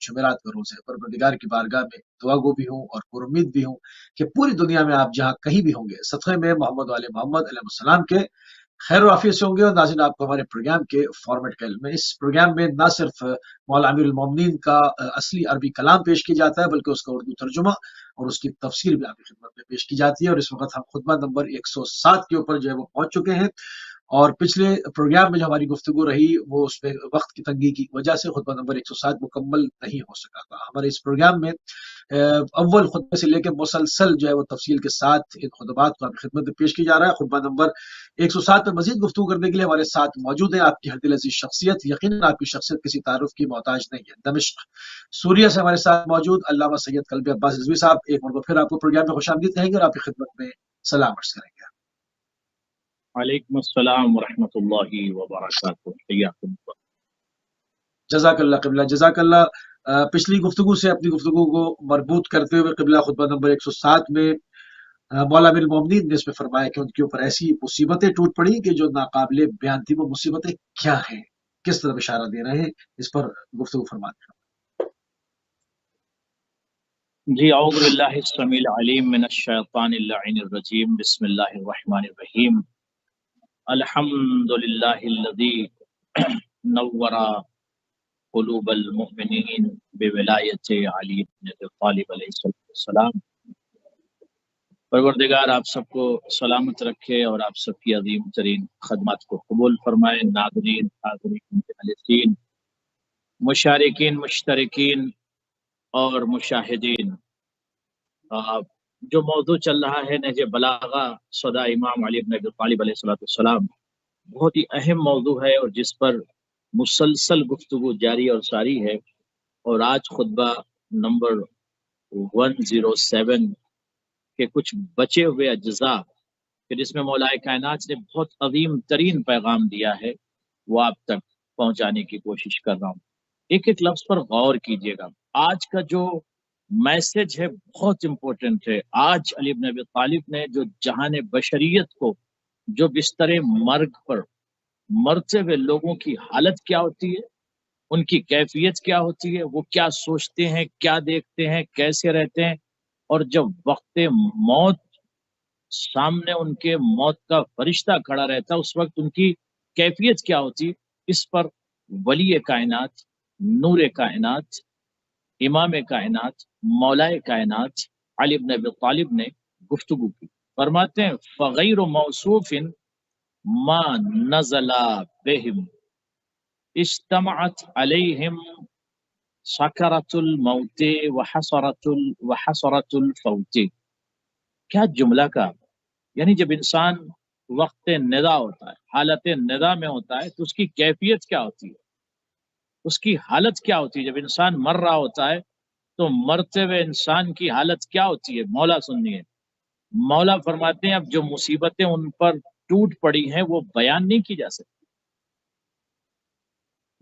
जुमेरात का रोज़ है। परवरदिगार की बारगाह में दुआगो भी हूँ और पुरुम्मीद भी हूँ कि पूरी दुनिया में आप जहाँ कहीं भी होंगे, सदक़े में मोहम्मद वाले मोहम्मद अलैहिस्सलाम के खैर और आफियत से होंगे। और नाज़रीन, आपको हमारे प्रोग्राम के फॉर्मेट का इल्म है। इस प्रोग्राम में ना सिर्फ मौला अमीरुल मोमिनीन का असली अरबी कलाम पेश किया जाता है, बल्कि उसका उर्दू तर्जुमा और उसकी तफसीर भी आपकी खिदमत में पेश की जाती है। और इस वक्त हम खुतबा नंबर 107 के ऊपर जो है वो पहुंच चुके हैं। और पिछले प्रोग्राम में जो हमारी गुफ्तगू रही वो उसमें वक्त की तंगी की वजह से खुतबा नंबर 107 मुकम्मल नहीं हो सका था। हमारे इस प्रोग्राम में अव्वल खुतबे से लेकर मुसलसल जो है वो तफसील के साथ इन खुतबात को आपकी खिदमत में पेश किया जा रहा है। खुतबा नंबर 107 पर मजीद गुफ्तगू करने के लिए हमारे साथ मौजूद है आपकी हर दिल अजीज शख्सियत। यकीनन आपकी शख्सियत किसी तारुफ की मोहताज नहीं है। दमिश्क सूरिया से हमारे साथ मौजूद अल्लामा सैयद कल्बी अब्बास रिजवी साहब एक मरतबा फिर आपको प्रोग्राम में खुशामदीद कहेंगे और आपकी खिदमत में सलाम अर्ज करेंगे। वालेकुम अस्सलाम व रहमतुल्लाहि व बरकातुहू। हय्याकुमुल्लाह। जज़ाकल्लाह क़िबला, जज़ाकल्लाह। पिछली गुफ्तगू से अपनी गुफ्तगू को मरबूत करते हुए क़िबला खुतबा नंबर 107 में मौला अमीरुल मोमिनीन ने इसमें फरमाया कि उनके ऊपर ऐसी मुसीबतें टूट पड़ी कि जो नाकाबिले बयान थी। वो मुसीबतें क्या हैं, किस तरफ इशारा दे रहे हैं, इस पर गुफ्तगू फरमाते हैं। जी, औज़ु बिल्लाहि अस्समीउल अलीम मिनश शैतानिर लाइनिर रजीम। बिस्मिल्लाहिर रहमानिर रहीम। अल्हम्दुलिल्लाहिल्लज़ी नव्वरा क़ुलूबल मुमिनीन बिविलायति अली इब्न अबी तालिब अलैहिस्सलाम। परवरदिगार आप सबको सलामत रखे और आप सबकी अजीम तरीन खदमत को कबूल फरमाए। नाज़रीन, हाज़रीन, मुजलिसीन, मुशारिकीन, मुश्तरकीन और मुशाहिदीन, जो मौजू चल रहा है नहज बलागा सदा इमाम अली इब्न अबी तालिब अलैहिस्सलाम, बहुत ही अहम मौजू है और जिस पर मुसलसल गुफ्तगू जारी और सारी है। और आज खुतबा नंबर 107 के कुछ बचे हुए अज्जा कि जिसमें मौलाए कायनात ने बहुत अजीम तरीन पैगाम दिया है, वो आप तक पहुंचाने की कोशिश कर रहा हूँ। एक एक लफ्ज पर गौर कीजिएगा। आज का जो मैसेज है बहुत इंपॉर्टेंट है। आज अली इब्न अबी तालिब ने जो जहान बशरियत को, जो बिस्तर मर्ग पर मरते हुए लोगों की हालत क्या होती है, उनकी कैफियत क्या होती है, वो क्या सोचते हैं, क्या देखते हैं, कैसे रहते हैं, और जब वक्त मौत सामने उनके मौत का फरिश्ता खड़ा रहता है उस वक्त उनकी कैफियत क्या होती, इस पर वली कायनात, नूर कायनात, इमाम कायनात, मौलाए कायनात अली इब्न अबी तालिब ने गुफ्तगू की। फरमाते हैं फ़ग़ैर मौसूफ़िन मा नज़ला बिहिम इज्तमअत अलैहिम सकरतुल मौते व हसरतुल फौते। क्या जुमला का, यानी जब इंसान वक्त निदा होता है, हालत निदा में होता है, तो उसकी कैफियत क्या होती है, उसकी हालत क्या होती है। जब इंसान मर रहा होता है तो मरते हुए इंसान की हालत क्या होती है, मौला सुनिए। मौला फरमाते हैं अब जो मुसीबतें उन पर टूट पड़ी हैं वो बयान नहीं की जा सकती।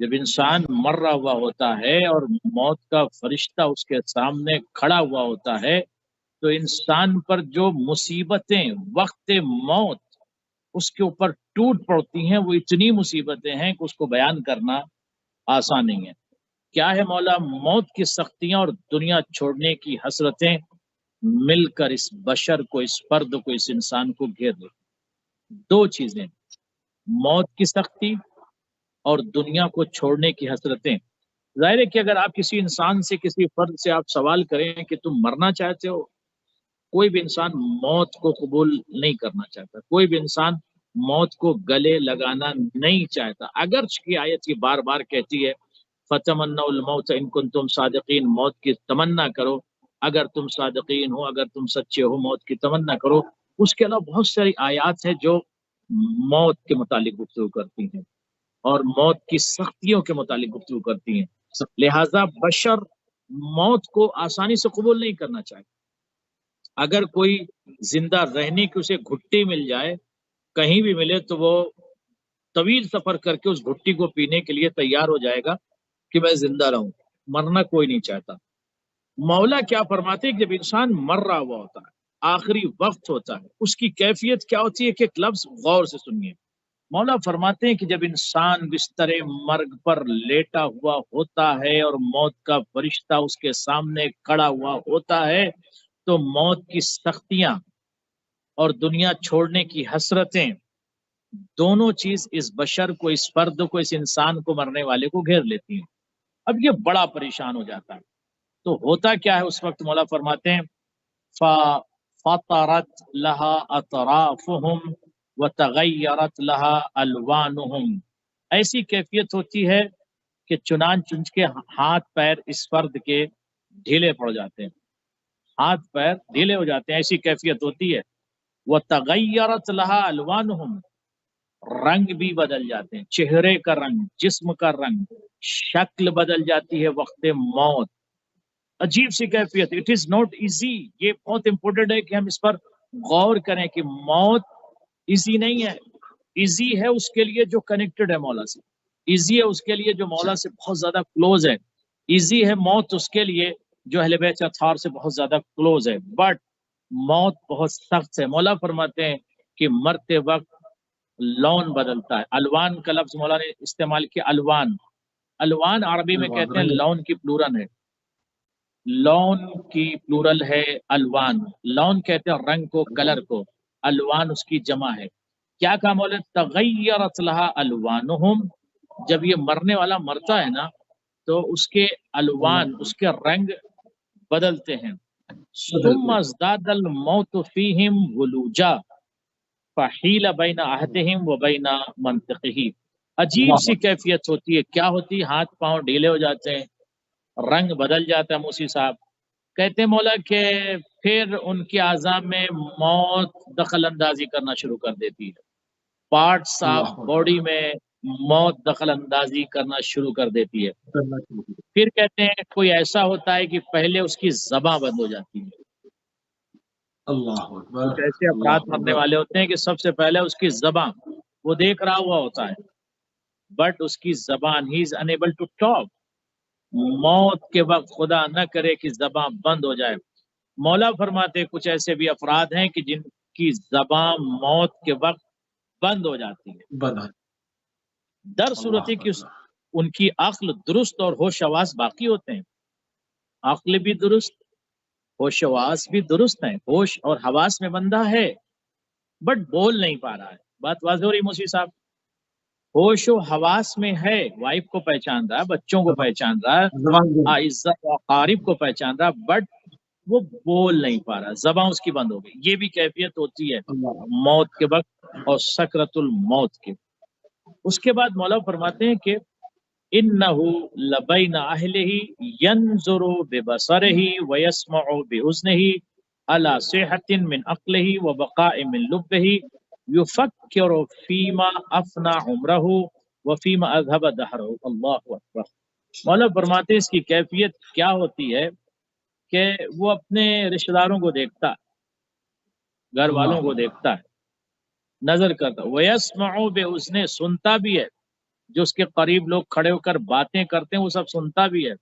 जब इंसान मर रहा हुआ होता है और मौत का फरिश्ता उसके सामने खड़ा हुआ होता है, तो इंसान पर जो मुसीबतें वक्त मौत उसके ऊपर टूट पड़ती हैं, वो इतनी मुसीबतें हैं कि उसको बयान करना आसान नहीं है। क्या है मौला, मौत की सख्तियां और दुनिया छोड़ने की हसरतें मिलकर इस बशर को, इस फर्द को, इस इंसान को घेर ले। दो चीजें, मौत की सख्ती और दुनिया को छोड़ने की हसरतें। जाहिर है कि अगर आप किसी इंसान से, किसी फर्द से आप सवाल करें कि तुम मरना चाहते हो, कोई भी इंसान मौत को कबूल नहीं करना चाहता, कोई भी इंसान मौत को गले लगाना नहीं चाहता। अगर की आयत ये बार बार कहती है फतमन्नउल मौत इन कुंतुम सादिकीन, मौत की तमन्ना करो अगर तुम सादिकीन हो, अगर तुम सच्चे हो, मौत की तमन्ना करो। उसके अलावा बहुत सारी आयत है जो मौत के मुतालिक गुफ्तगू करती हैं और मौत की सख्तियों के मुतालिक गुफ्तगू करती हैं। लिहाजा बशर मौत को आसानी से कबूल नहीं करना चाहता। अगर कोई जिंदा रहने की उसे घुट्टी मिल जाए, कहीं भी मिले, तो वो तवील सफर करके उस घुट्टी को पीने के लिए तैयार हो जाएगा कि मैं जिंदा रहूं। मरना कोई नहीं चाहता। मौला क्या फरमाते हैं कि जब इंसान मर रहा हुआ होता है, आखिरी वक्त होता है, उसकी कैफियत क्या होती है कि एक लफ्ज गौर से सुनिए। مولا فرماتے ہیں کہ جب انسان بستر مرگ پر لیٹا ہوا ہوتا ہے اور موت کا فرشتہ اس کے سامنے کھڑا ہوا ہوتا ہے تو موت کی سختیاں اور دنیا چھوڑنے کی حسرتیں دونوں چیز اس بشر کو، اس فرد کو، اس انسان کو، مرنے والے کو گھیر لیتی ہیں۔ اب یہ بڑا پریشان ہو جاتا ہے۔ تو ہوتا کیا ہے اس وقت؟ مولا فرماتے ہیں فَفَطَرَتْ لَهَا أَطْرَافُهُمْ وَتَغَيَّرَتْ لَهَا أَلْوَانُهُمْ، ایسی کیفیت ہوتی ہے کہ چنانچہ ان کے ہاتھ پیر اس فرد کے ڈھیلے پڑ جاتے ہیں، ہاتھ پیر ڈھیلے ہو جاتے ہیں، ایسی کیفیت ہوتی ہے۔ وَتَغَيَّرَتْ لَهَا أَلْوَانُهُمْ، رنگ بھی بدل جاتے ہیں، چہرے کا رنگ، جسم کا رنگ، شکل بدل جاتی ہے وقت موت، عجیب سی کیفیت۔ اٹ از ناٹ ایزی، یہ بہت امپورٹنٹ ہے کہ ہم اس پر غور کریں کہ موت ایزی نہیں ہے۔ ایزی ہے اس کے لیے جو کنیکٹڈ ہے مولا سے، ایزی ہے اس کے لیے جو مولا سے بہت زیادہ کلوز ہے، ایزی ہے موت اس کے لیے جو اہل بیت اطہار سے بہت زیادہ کلوز ہے، بٹ موت بہت سخت ہے۔ مولا فرماتے ہیں کہ مرتے وقت لون بدلتا ہے۔ الوان کا لفظ مولا نے استعمال کیا، الوان، الوان عربی میں کہتے ہیں لون کی پلورل ہے، لون کی پلورل ہے الوان، لون کہتے ہیں رنگ کو، کلر کو، الوان اس کی جمع ہے۔ کیا کہا مولا؟ تغیرت لہا الوانہم، جب یہ مرنے والا مرتا ہے نا تو اس کے الوان، اس کے رنگ بدلتے ہیں۔ ثم ازداد الموت فیہم ولوجا فحیل بین عہدہم و بین منطقہ، عجیب سی کیفیت ہوتی ہے۔ کیا ہوتی ہے؟ ہاتھ پاؤں ڈھیلے ہو جاتے ہیں، رنگ بدل جاتا ہے۔ موسی صاحب کہتے ہیں مولا کہ پھر ان کے اعضاء میں موت دخل اندازی کرنا شروع کر دیتی ہے، پارٹس آف باڈی میں موت دخل اندازی کرنا شروع کر دیتی ہے۔ پھر کہتے ہیں کوئی ایسا ہوتا ہے کہ پہلے اس کی زباں بند ہو جاتی ہے۔ اللہ اکبر، کچھ ایسے افراد مرنے والے ہوتے ہیں کہ سب سے پہلے اس کی زباں، وہ دیکھ رہا ہوا ہوتا ہے بٹ اس کی زبان، ہی از انیبل ٹو ٹاک۔ موت کے وقت خدا نہ کرے کہ زبان بند ہو جائے۔ مولا فرماتے کچھ ایسے بھی افراد ہیں کہ جن کی زبان موت کے وقت بند ہو جاتی ہے، در صورت کہ ان کی عقل درست اور ہوش حواس باقی ہوتے ہیں، عقل بھی درست، ہوش حواس بھی درست ہیں، ہوش اور حواس میں بندہ ہے بٹ بول نہیں پا رہا ہے۔ بات واضح ہو رہی موسی صاحب؟ ہوش و حواس میں ہے، وائف کو پہچان رہا ہے، بچوں کو پہچان رہا ہے، عزت و اقارب کو پہچان رہا، بٹ وہ بول نہیں پا رہا، زبان اس کی بند ہو گئی۔ یہ بھی کیفیت ہوتی ہے موت کے وقت اور سکرت الموت کے۔ اس کے بعد مولا فرماتے ہیں کہ انہو لبین اہلہ ینظر ببصرہ ویسمع باذنہ علی صحۃ من عقلہ وبقاء من لبہ یفکر فیما افنی عمرہ وفیما اذهب دہرہ۔ اللہ اکبر۔ مولا فرماتے ہیں اس کی کیفیت کیا ہوتی ہے کہ وہ اپنے رشتہ داروں کو دیکھتا ہے، گھر والوں کو دیکھتا ہے، نظر کرتا ہے، وَيَسْمَعُ بِأُذْنِهِ، سنتا بھی ہے، جو اس کے قریب لوگ کھڑے ہو کر باتیں کرتے ہیں وہ سب سنتا بھی ہے۔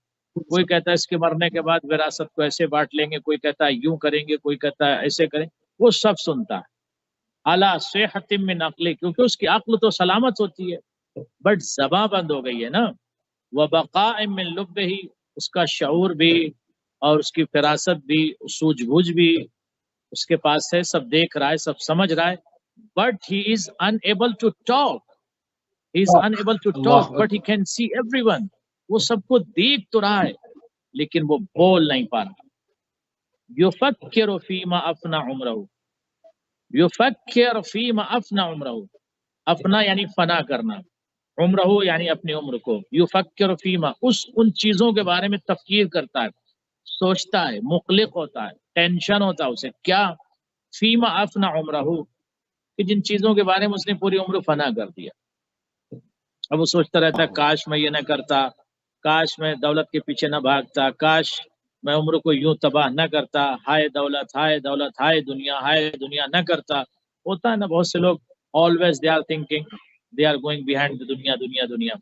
کوئی کہتا ہے اس کے مرنے کے بعد وراثت کو ایسے بانٹ لیں گے، کوئی کہتا ہے یوں کریں گے، کوئی کہتا ہے ایسے کریں، وہ سب سنتا ہے۔ عَلَى صِحَّةٍ مِّنْ عَقْلِهِ، کیونکہ اس کی عقل تو سلامت ہوتی ہے بٹ زباں بند ہو گئی ہے نا۔ وَبَقَاءٍ مِّن لُبِّهِ، اس کا شعور بھی اور اس کی فراست بھی، سوجھ بوجھ بھی اس کے پاس ہے، سب دیکھ رہا ہے، سب سمجھ رہا ہے، but he is unable to talk، he is unable to talk but he can see everyone، وہ سب کو دیکھ تو رہا ہے لیکن وہ بول نہیں پا رہا۔ یفکر فیما افنا عمرہ، یفکر فیما افنا عمرہ، افنا یعنی فنا کرنا، عمرہ یعنی اپنی عمر کو، یفکر فیما، ان چیزوں کے بارے میں تفکیر کرتا ہے، سوچتا ہے، مقلق ہوتا ہے، ٹینشن ہوتا ہے اسے، کیا؟ فیما افنا عمرہ، کہ جن چیزوں کے بارے میں اس نے پوری عمر فنا کر دیا۔ اب وہ سوچتا رہتا ہے کاش میں یہ نہ کرتا، کاش میں دولت کے پیچھے نہ بھاگتا، کاش میں عمر کو یوں تباہ نہ کرتا، ہائے دولت، ہائے دولت، ہائے دنیا نہ کرتا۔ ہوتا ہے نا بہت سے لوگ، always they are thinking they are going behind the دنیا۔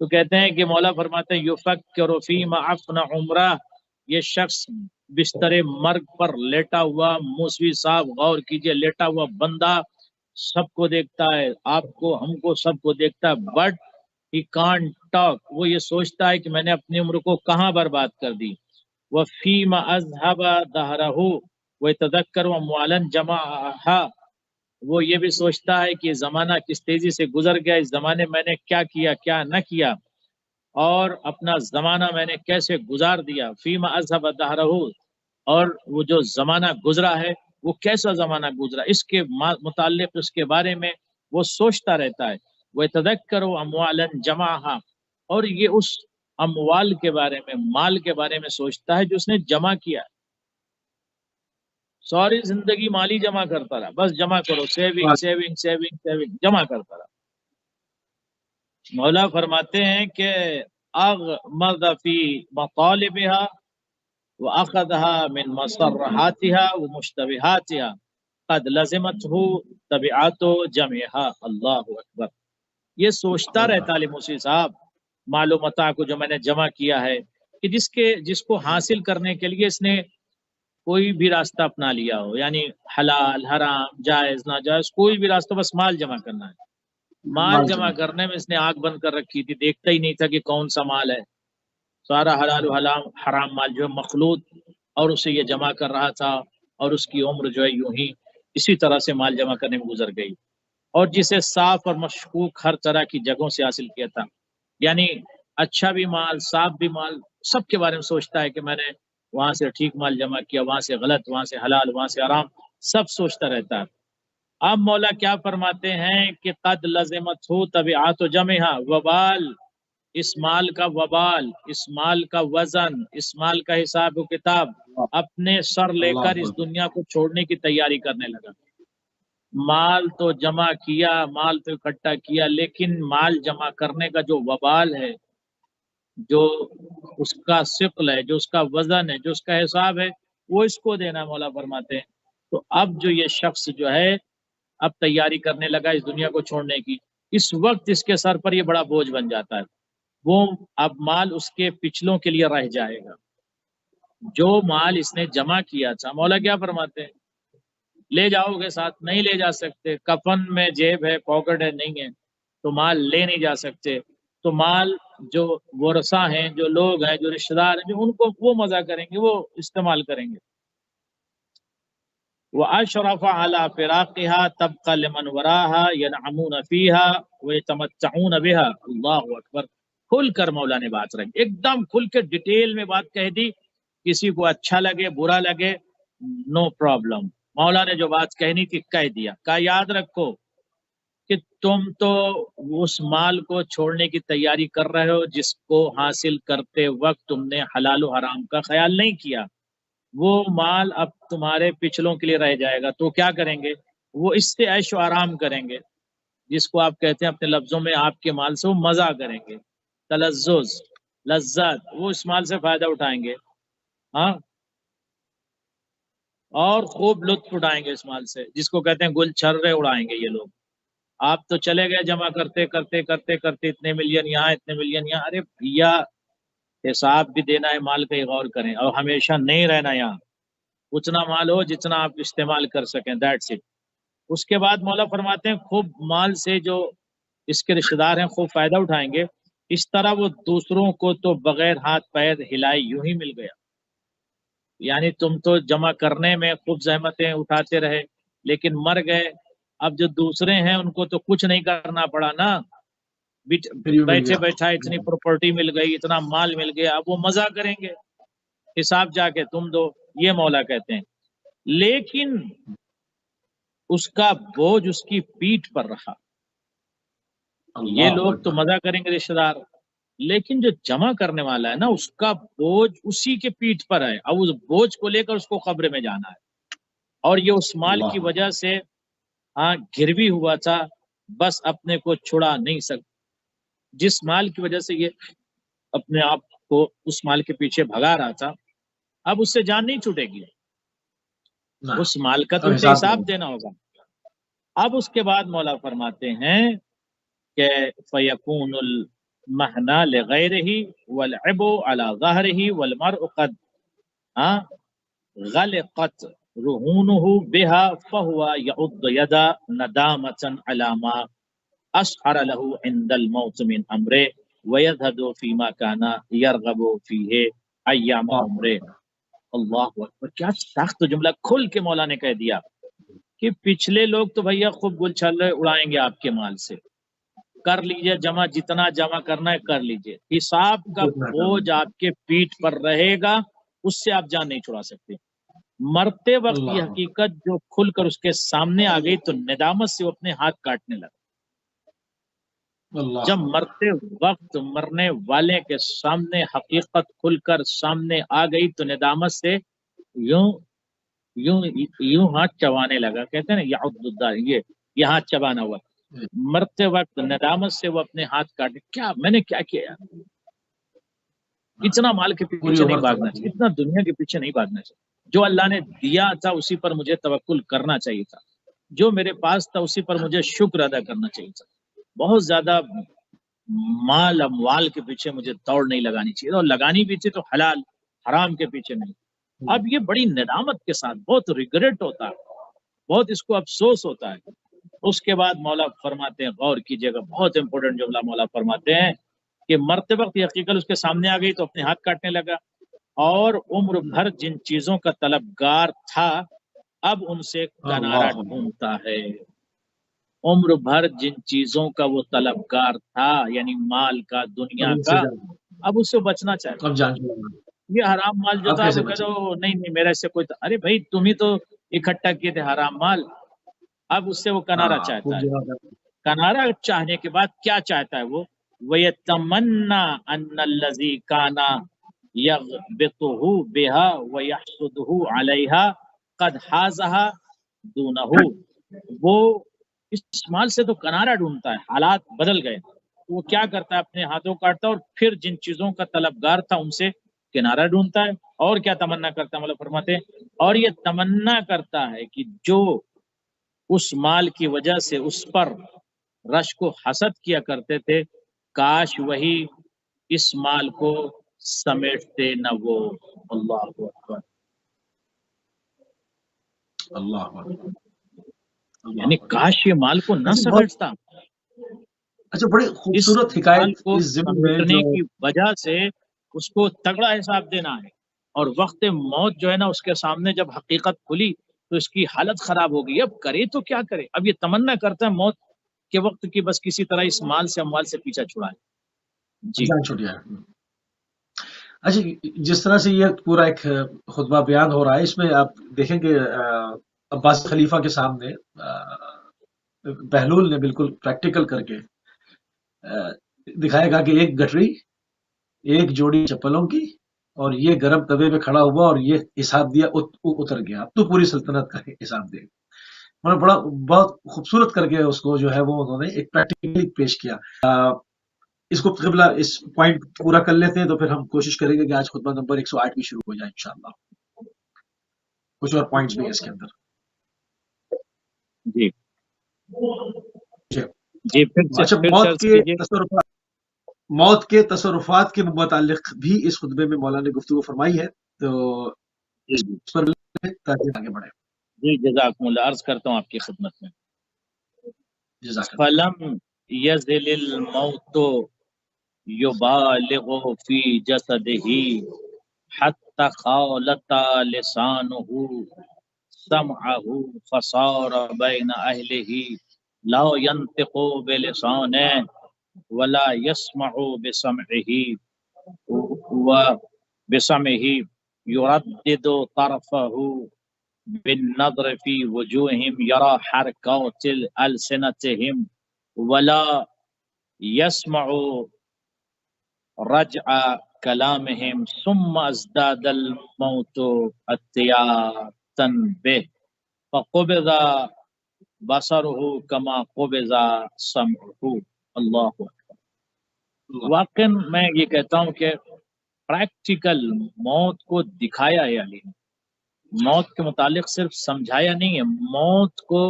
تو کہتے ہیں کہ مولا فرماتے ہیں یفکر فیما افنا عمرہ، یہ شخص بستر مرگ پر لیٹا ہوا، موسوی صاحب غور کیجئے، لیٹا ہوا بندہ सबको देखता है, आपको, हमको, सबको देखता है, बट ही कांट टॉक। वो ये सोचता है कि मैंने अपनी उम्र को कहाँ बर्बाद कर दी। वह फीमा अज़हबा दहरहू व तदक्कर व मुआलन जमा, वो ये भी सोचता है कि ज़माना किस तेज़ी से गुज़र गया, इस ज़माने में मैंने क्या किया, क्या न किया, और अपना ज़माना मैंने कैसे गुज़ार दिया। फ़ीमा अज़हब दहरहू, और वो जो ज़माना गुज़रा है, वो कैसा ज़माना गुज़रा, इसके मुताल्लिक़ उसके बारे में वो सोचता रहता है। वयतज़क्करु अम्वालन जमाहा, और ये उस अम्वाल के बारे में, माल के बारे में सोचता है जो उसने जमा किया। सारी ज़िंदगी माल ही जमा करता रहा, बस जमा करो, सेविंग सेविंग सेविंग सेविंग, जमा करता रहा। मौला फरमाते हैं कि अग़मज़ फ़ी मतालिबिहा व अख़ज़हा मिन मसर्रहातिहा व मुश्तबिहातिहा क़द लज़िमतहु तबिअतु जमिहा। अल्लाहु अकबर। ये सोचता रहता है मुसी साहब, मालूमता को जो मैंने जमा किया है, कि जिसको हासिल करने के लिए इसने कोई भी रास्ता अपना लिया हो, यानी हलाल हराम जायज नाजायज कोई भी रास्ता, बस माल जमा करना है। माल जमा करने में इसने आंख बंद कर रखी थी, देखता ही नहीं था कि कौन सा माल है। सारा हलाल हराम माल जो है मखलूत, और उसे ये जमा कर रहा था, और उसकी उम्र जो है यूं ही इसी तरह से माल जमा करने में गुजर गई। और जिसे साफ और मशकूक हर तरह की जगहों से हासिल किया था, यानी अच्छा भी माल, साफ भी माल, सब के बारे में सोचता है कि मैंने वहां से ठीक माल जमा किया, वहां से गलत, वहां से हलाल, वहां से हराम, सब सोचता रहता है। अब मौला क्या फरमाते हैं कि कद लज़िमत हो तबिअत जमहा, वबाल, इस माल का वबाल, इस माल का वजन, इस माल का हिसाब किताब अपने सर लेकर इस दुनिया को छोड़ने की तैयारी करने लगा। माल तो जमा किया, माल तो इकट्ठा किया, लेकिन माल जमा करने का जो वबाल है, जो उसका सिक़ल है, जो उसका वजन है, जो उसका हिसाब है, वो इसको देना मौला फरमाते हैं। तो अब जो ये शख्स जो है, अब तैयारी करने लगा इस दुनिया को छोड़ने की, इस वक्त इसके सर पर ये बड़ा बोझ बन जाता है। वो अब माल उसके पिछलों के लिए रह जाएगा। जो माल इसने जमा किया था, मौला क्या फरमाते हैं, ले जाओगे साथ, नहीं ले जा सकते, कफन में जेब है, पॉकेट है, नहीं है, तो माल ले नहीं जा सकते। तो माल जो वरसा हैं, जो लोग हैं, जो रिश्तेदार हैं, जो उनको वो मज़ा करेंगे, वो इस्तेमाल करेंगे। व अशरफ़ अला फ़िराक़िहा तब्क़ा लिमन वराहा यनअमून फ़ीहा व यतमत्तऊन बिहा। अल्लाहु अकबर। खुल कर मौला ने बात रखी, एकदम खुल के डिटेल में बात कह दी। किसी को अच्छा लगे बुरा लगे, नो प्रॉब्लम, मौला ने जो बात कहनी थी कह दिया। का याद रखो कि तुम तो उस माल को छोड़ने की तैयारी कर रहे हो जिसको हासिल करते वक्त तुमने हलाल व हराम का ख्याल नहीं किया। वो माल अब तुम्हारे पिछलों के लिए रह जाएगा, तो क्या करेंगे, वो इससे ऐश व आराम करेंगे, जिसको आप कहते हैं अपने लफ्जों में, आपके माल से वो मजा करेंगे, तलज्जुज, लज्जत, वो इस माल से फायदा उठाएंगे। हाँ, और खूब लुत्फ उठाएंगे इस माल से, जिसको कहते हैं गुल छर्रे उड़ाएंगे ये लोग। आप तो चले गए जमा करते करते करते करते, इतने मिलियन यहाँ, इतने मिलियन यहाँ। अरे भैया, हिसाब भी देना है, माल का गौर करें, और हमेशा नहीं रहना यहाँ। उतना माल हो जितना आप इस्तेमाल कर सकें, दैट्स इट। उसके बाद मौला फरमाते हैं खूब माल से जो इसके रिश्तेदार हैं खूब फायदा उठाएंगे, इस तरह वो दूसरों को तो बगैर हाथ पैर हिलाए यूं ही मिल गया। यानी तुम तो जमा करने में खूब जहमतें उठाते रहे, लेकिन मर गए। अब जो दूसरे हैं उनको तो कुछ नहीं करना पड़ा ना, बैठे बैठा इतनी प्रॉपर्टी मिल गई, इतना माल मिल गया, अब वो मजा करेंगे, हिसाब जाके तुम दो, ये मौला कहते हैं। लेकिन उसका बोझ उसकी पीठ पर रहा। ये लोग तो मजा करेंगे रिश्तेदार, लेकिन जो जमा करने वाला है ना, उसका बोझ उसी के पीठ पर है। अब उस बोझ को लेकर उसको कब्र में जाना है, और ये उस माल की वजह से हाँ गिरवी हुआ था, बस अपने को छुड़ा नहीं सकता। जिस माल की वजह से ये अपने आप को उस माल के पीछे भगा रहा था, अब उससे जान नहीं छूटेगी। उस माल का तो हिसाब देना होगा। अब उसके बाद मौला फरमाते हैं कि फयकूनुल महना लिगैरिही वल इबु अला ज़हरिही वल मरउ क़द गलक़त रुहूनुहु बिहा फहुवा यउद्द यदा नदामतन अला मा असहर लहु इंदल मौत मिन अमरे वयदहदु फीमा काना यरगबु फीहे अय्याम उम्रे। अल्लाह अकबर, क्या सख्त जुमला खुल के मौला ने कह दिया कि पिछले लोग तो भैया खूब गुलछल्ले उड़ाएंगे आपके माल से, कर लीजिए जमा, जितना जमा करना है कर लीजिए, हिसाब का बोझ आपके पीठ पर रहेगा, उससे आप जान नहीं छुड़ा सकते। मरते वक्त ये हकीकत जो खुलकर उसके सामने आ गई तो निदामत से वो अपने हाथ काटने लगा। जब मरते वक्त मरने वाले के सामने हकीकत खुलकर सामने आ गई तो निदामत से यूं यूं यूं हाथ चबाने लगा। कहते हैं ना याउद्दार, ये हाथ चबाना हुआ। मरते वक्त निदामत से वो अपने हाथ काटे, क्या मैंने क्या किया यार। इतना माल के पीछे नहीं भागना चाहिए, इतना दुनिया के पीछे नहीं भागना चाहिए। जो अल्लाह ने दिया था उसी पर मुझे तवक्कुल करना चाहिए था, जो मेरे पास था उसी पर मुझे शुक्र अदा करना चाहिए था। बहुत ज्यादा माल अमवाल के पीछे मुझे दौड़ नहीं लगानी चाहिए, और लगानी भी थी तो हलाल हराम के पीछे नहीं। अब ये बड़ी निदामत के साथ बहुत रिग्रेट होता है, बहुत इसको अफसोस होता है। उसके बाद मौला फरमाते हैं, गौर कीजिएगा, बहुत इंपॉर्टेंट जुमला मौला फरमाते हैं कि मरते वक्त ये हकीकत उसके सामने आ गई तो अपने हाथ काटने लगा, और उम्र भर जिन चीजों का तलबगार था अब उनसे किनारा ढूंढता है। उम्र भर जिन चीजों का वो तलबगार था, यानी माल का, दुनिया का, अब उससे बचना चाहता है। ये हराम माल जो था वो कह दो नहीं नहीं मेरा इससे कोई, अरे भाई तुम ही तो इकट्ठा किए थे हराम माल। अब उससे वो किनारा चाहता है। किनारा चाहने के बाद क्या चाहता है वो, वयतमन्ना अन्नल्लज़ी काना यग़बितुहु बिहा व यहसुदुहु अलैहा क़द हाज़हा दूनहु। वो इस माल से तो किनारा ढूंढता है, हालात बदल गए। वो क्या करता है, अपने हाथों काटता है और फिर जिन चीजों का तलबगार था उनसे किनारा ढूंढता है। और क्या तमन्ना करता है, मतलब फरमाते हैं, और ये तमन्ना करता है कि जो उस माल की वजह से उस पर रश को हसद किया करते थे, काश वही इस माल को समेटते न वो। अल्लाह अकबर, अल्लाह अकबर, यानी काश ये माल को न समेटता। अच्छा, बड़ी खूबसूरत हिकायत को इस ज़िम्न में समेटने जो की वजह से उसको तगड़ा हिसाब देना है, और वक्त मौत जो है ना उसके सामने जब हकीकत खुली तो इसकी हालत खराब हो गई। अब करे तो क्या करे, अब ये तमन्ना करता है मौत के वक्त की बस किसी तरह इस माल से अमवाल से पीछा छुड़ाए। जी जान छूट गया। अच्छा, जिस तरह से ये पूरा एक खुतबा बयान हो रहा है, इसमें आप देखेंगे अब्बास खलीफा के सामने बहलूल ने बिल्कुल प्रैक्टिकल करके दिखाएगा कि एक गठरी, एक जोड़ी चप्पलों की, और ये गरम तवे पे खड़ा हुआ और ये हिसाब दिया, उतर गया, अब तो पूरी सल्तनत का हिसाब दे। मतलब बड़ा बहुत खूबसूरत करके उसको जो है वो उन्होंने एक प्रैक्टिकली पेश किया। इसको क़िबला इस पॉइंट पूरा कर लेते हैं तो फिर हम कोशिश करेंगे कि आज खुतबा नंबर 108 भी शुरू हो जाए इंशाअल्लाह। कुछ और पॉइंट्स भी हैं इसके अंदर। जी जी, जी, फिर अच्छा, से कीजिए। मौत के तसर्रुफात के मुतालिक भी इस खुतबे में मौला ने गुफ्तगू फरमाई है, तो इस पर ताकि आगे बढ़े। जी जज़ाकुमुल्लाह, अर्ज करता हूँ आपकी खिदमत में। जज़ाकल्लाह। फलम यज़िलिल मौतो युबालिगु फी जसदिही हत्ता खालता लिसानुहु समअहु फसार बैन अहलिही ला यंतिकु बिलिसानिही वला यस्मअु बिसमइही व बिसमइही युरद्दिदु तरफहु बिन्नज़र फी वजूहिहिम यरा हरकातिल अलसिनतिहिम वला यस्मअु रजअ कलामिहिम सुम्मा अज़दादल मौतु अत्तियातन बिह फक़ुबिज़ा बसरुहु कमा क़ुबिज़ा समउहु। अल्लाहु अकबर। वाक़ई मैं ये कहता हूँ कि प्रैक्टिकल मौत को दिखाया है अली ने, मौत के मुतालिक सिर्फ समझाया नहीं है, मौत को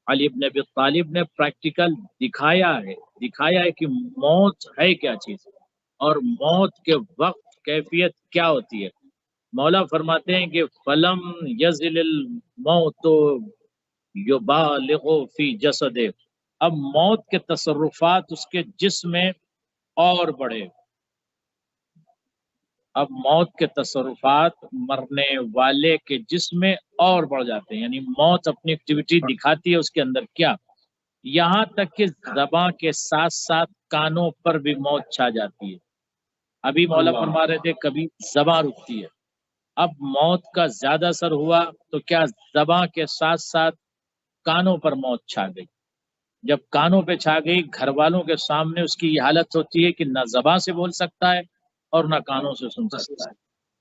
अली इब्न अबी तालिब ने प्रैक्टिकल दिखाया है कि मौत है क्या चीज और मौत के वक्त कैफियत क्या होती है। मौला फरमाते हैं कि फलम यज़िल मौत युबालिगु फी जसदे, अब मौत के तसर्रुफात उसके जिस्म में और बढ़े। अब मौत के तसर्रुफात मरने वाले के जिस्म में और बढ़ जाते हैं, यानी मौत अपनी एक्टिविटी दिखाती है उसके अंदर क्या, यहाँ तक कि ज़बां के साथ साथ कानों पर भी मौत छा जाती है। अभी मौला अल्लाह फरमा रहे थे कभी ज़बां रुकती है, अब मौत का ज्यादा असर हुआ तो क्या ज़बां के साथ साथ कानों पर मौत छा गई। जब कानों पे छा गई, घर वालों के सामने उसकी ये हालत होती है कि ना ज़बां से बोल सकता है और ना कानों से सुन सकता है।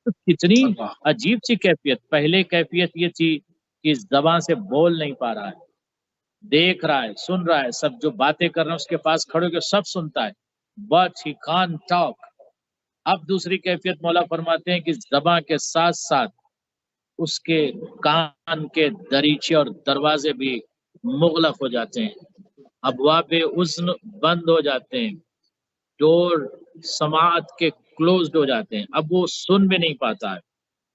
तो कितनी अल्लाह अजीब सी कैफियत। पहले कैफियत ये थी कि ज़बां से बोल नहीं पा रहा है, देख रहा है, सुन रहा है, सब जो बातें कर रहे हैं उसके पास खड़े होकर सब सुनता है, बट ही कांट टॉक। अब दूसरी कैफियत मौला फरमाते हैं कि ज़बां के साथ साथ उसके कान के दरीचे और दरवाजे भी मुगलक हो जाते हैं, अबवाबे उज़्न बंद हो जाते हैं, डोर समाअत के क्लोज्ड हो जाते हैं, अब वो सुन भी नहीं पाता है।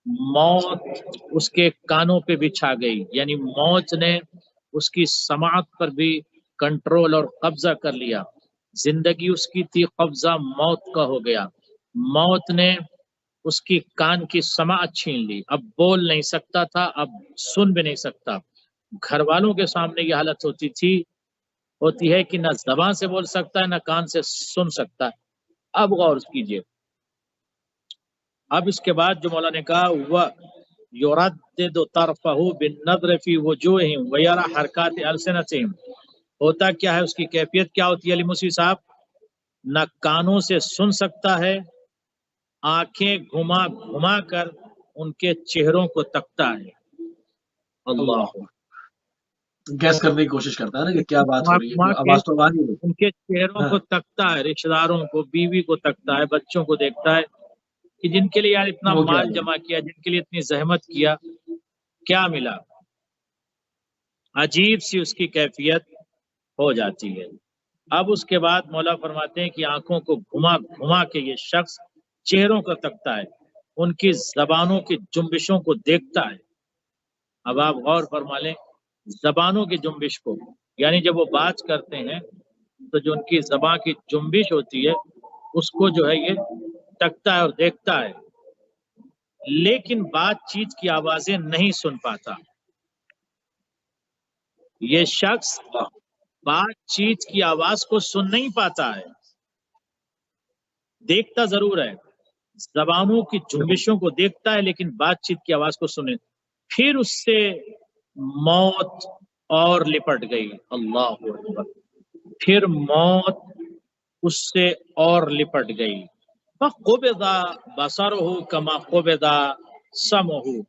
मौत उसके कानों पे भी छा गई, यानी मौत ने उसकी समाअत पर भी कंट्रोल और कब्जा कर लिया। जिंदगी उसकी थी, कब्जा मौत का हो गया। मौत ने उसकी कान की समाअत छीन ली, अब बोल नहीं सकता था, अब सुन भी नहीं सकता। घर वालों के सामने ये हालत होती है कि ना ज़बान से बोल सकता है, ना कान से सुन सकता है। अब गौर कीजिए, अब इसके बाद जो मौला ने कहा वह युरद्दिदु तरफ़हु बिन्नज़र फ़ी वुजूहिहिम व यरा हरकात अलसिनतिहिम, होता क्या है, उसकी कैफियत क्या होती है अली मुसी साहब, न कानों से सुन सकता है, आंखें घुमा घुमा कर उनके चेहरों को तकता है। अल्लाह अल्लाह, गैस करने की कोशिश करता है ना कि क्या बात घुमा हो रही है, घुमा कोई के आवाज तो आ नहीं रही। उनके चेहरों को हाँ, तकता है, रिश्तेदारों को, बीवी को तकता है, बच्चों को देखता है कि जिनके लिए यार इतना वो क्या माल है? जमा किया, जिनके लिए इतनी जहमत किया, क्या मिला। अजीब सी उसकी कैफियत हो जाती है। अब उसके बाद मौला फरमाते हैं कि आंखों को घुमा घुमा के ये शख्स चेहरों को तकता है, उनकी जबानों की जुम्बिशों को देखता है। अब आप गौर फरमा लें, जबानों की जुम्बिश को, यानी जब वो बात करते हैं तो जो उनकी जबान की जुम्बिश होती है उसको जो है ये तकता है और देखता है, लेकिन बातचीत की आवाजें नहीं सुन पाता। ये शख्स अल्लाह बातचीत की आवाज को सुन नहीं पाता है, देखता जरूर है, जबानों की जुम्बिशों को देखता है लेकिन बातचीत की आवाज को सुने। फिर उससे मौत और लिपट गई। अल्लाह अकबर, फिर मौत उससे और लिपट गई। फक़ुबिदा बसरुहु कमा क़ुबिदा समउहु,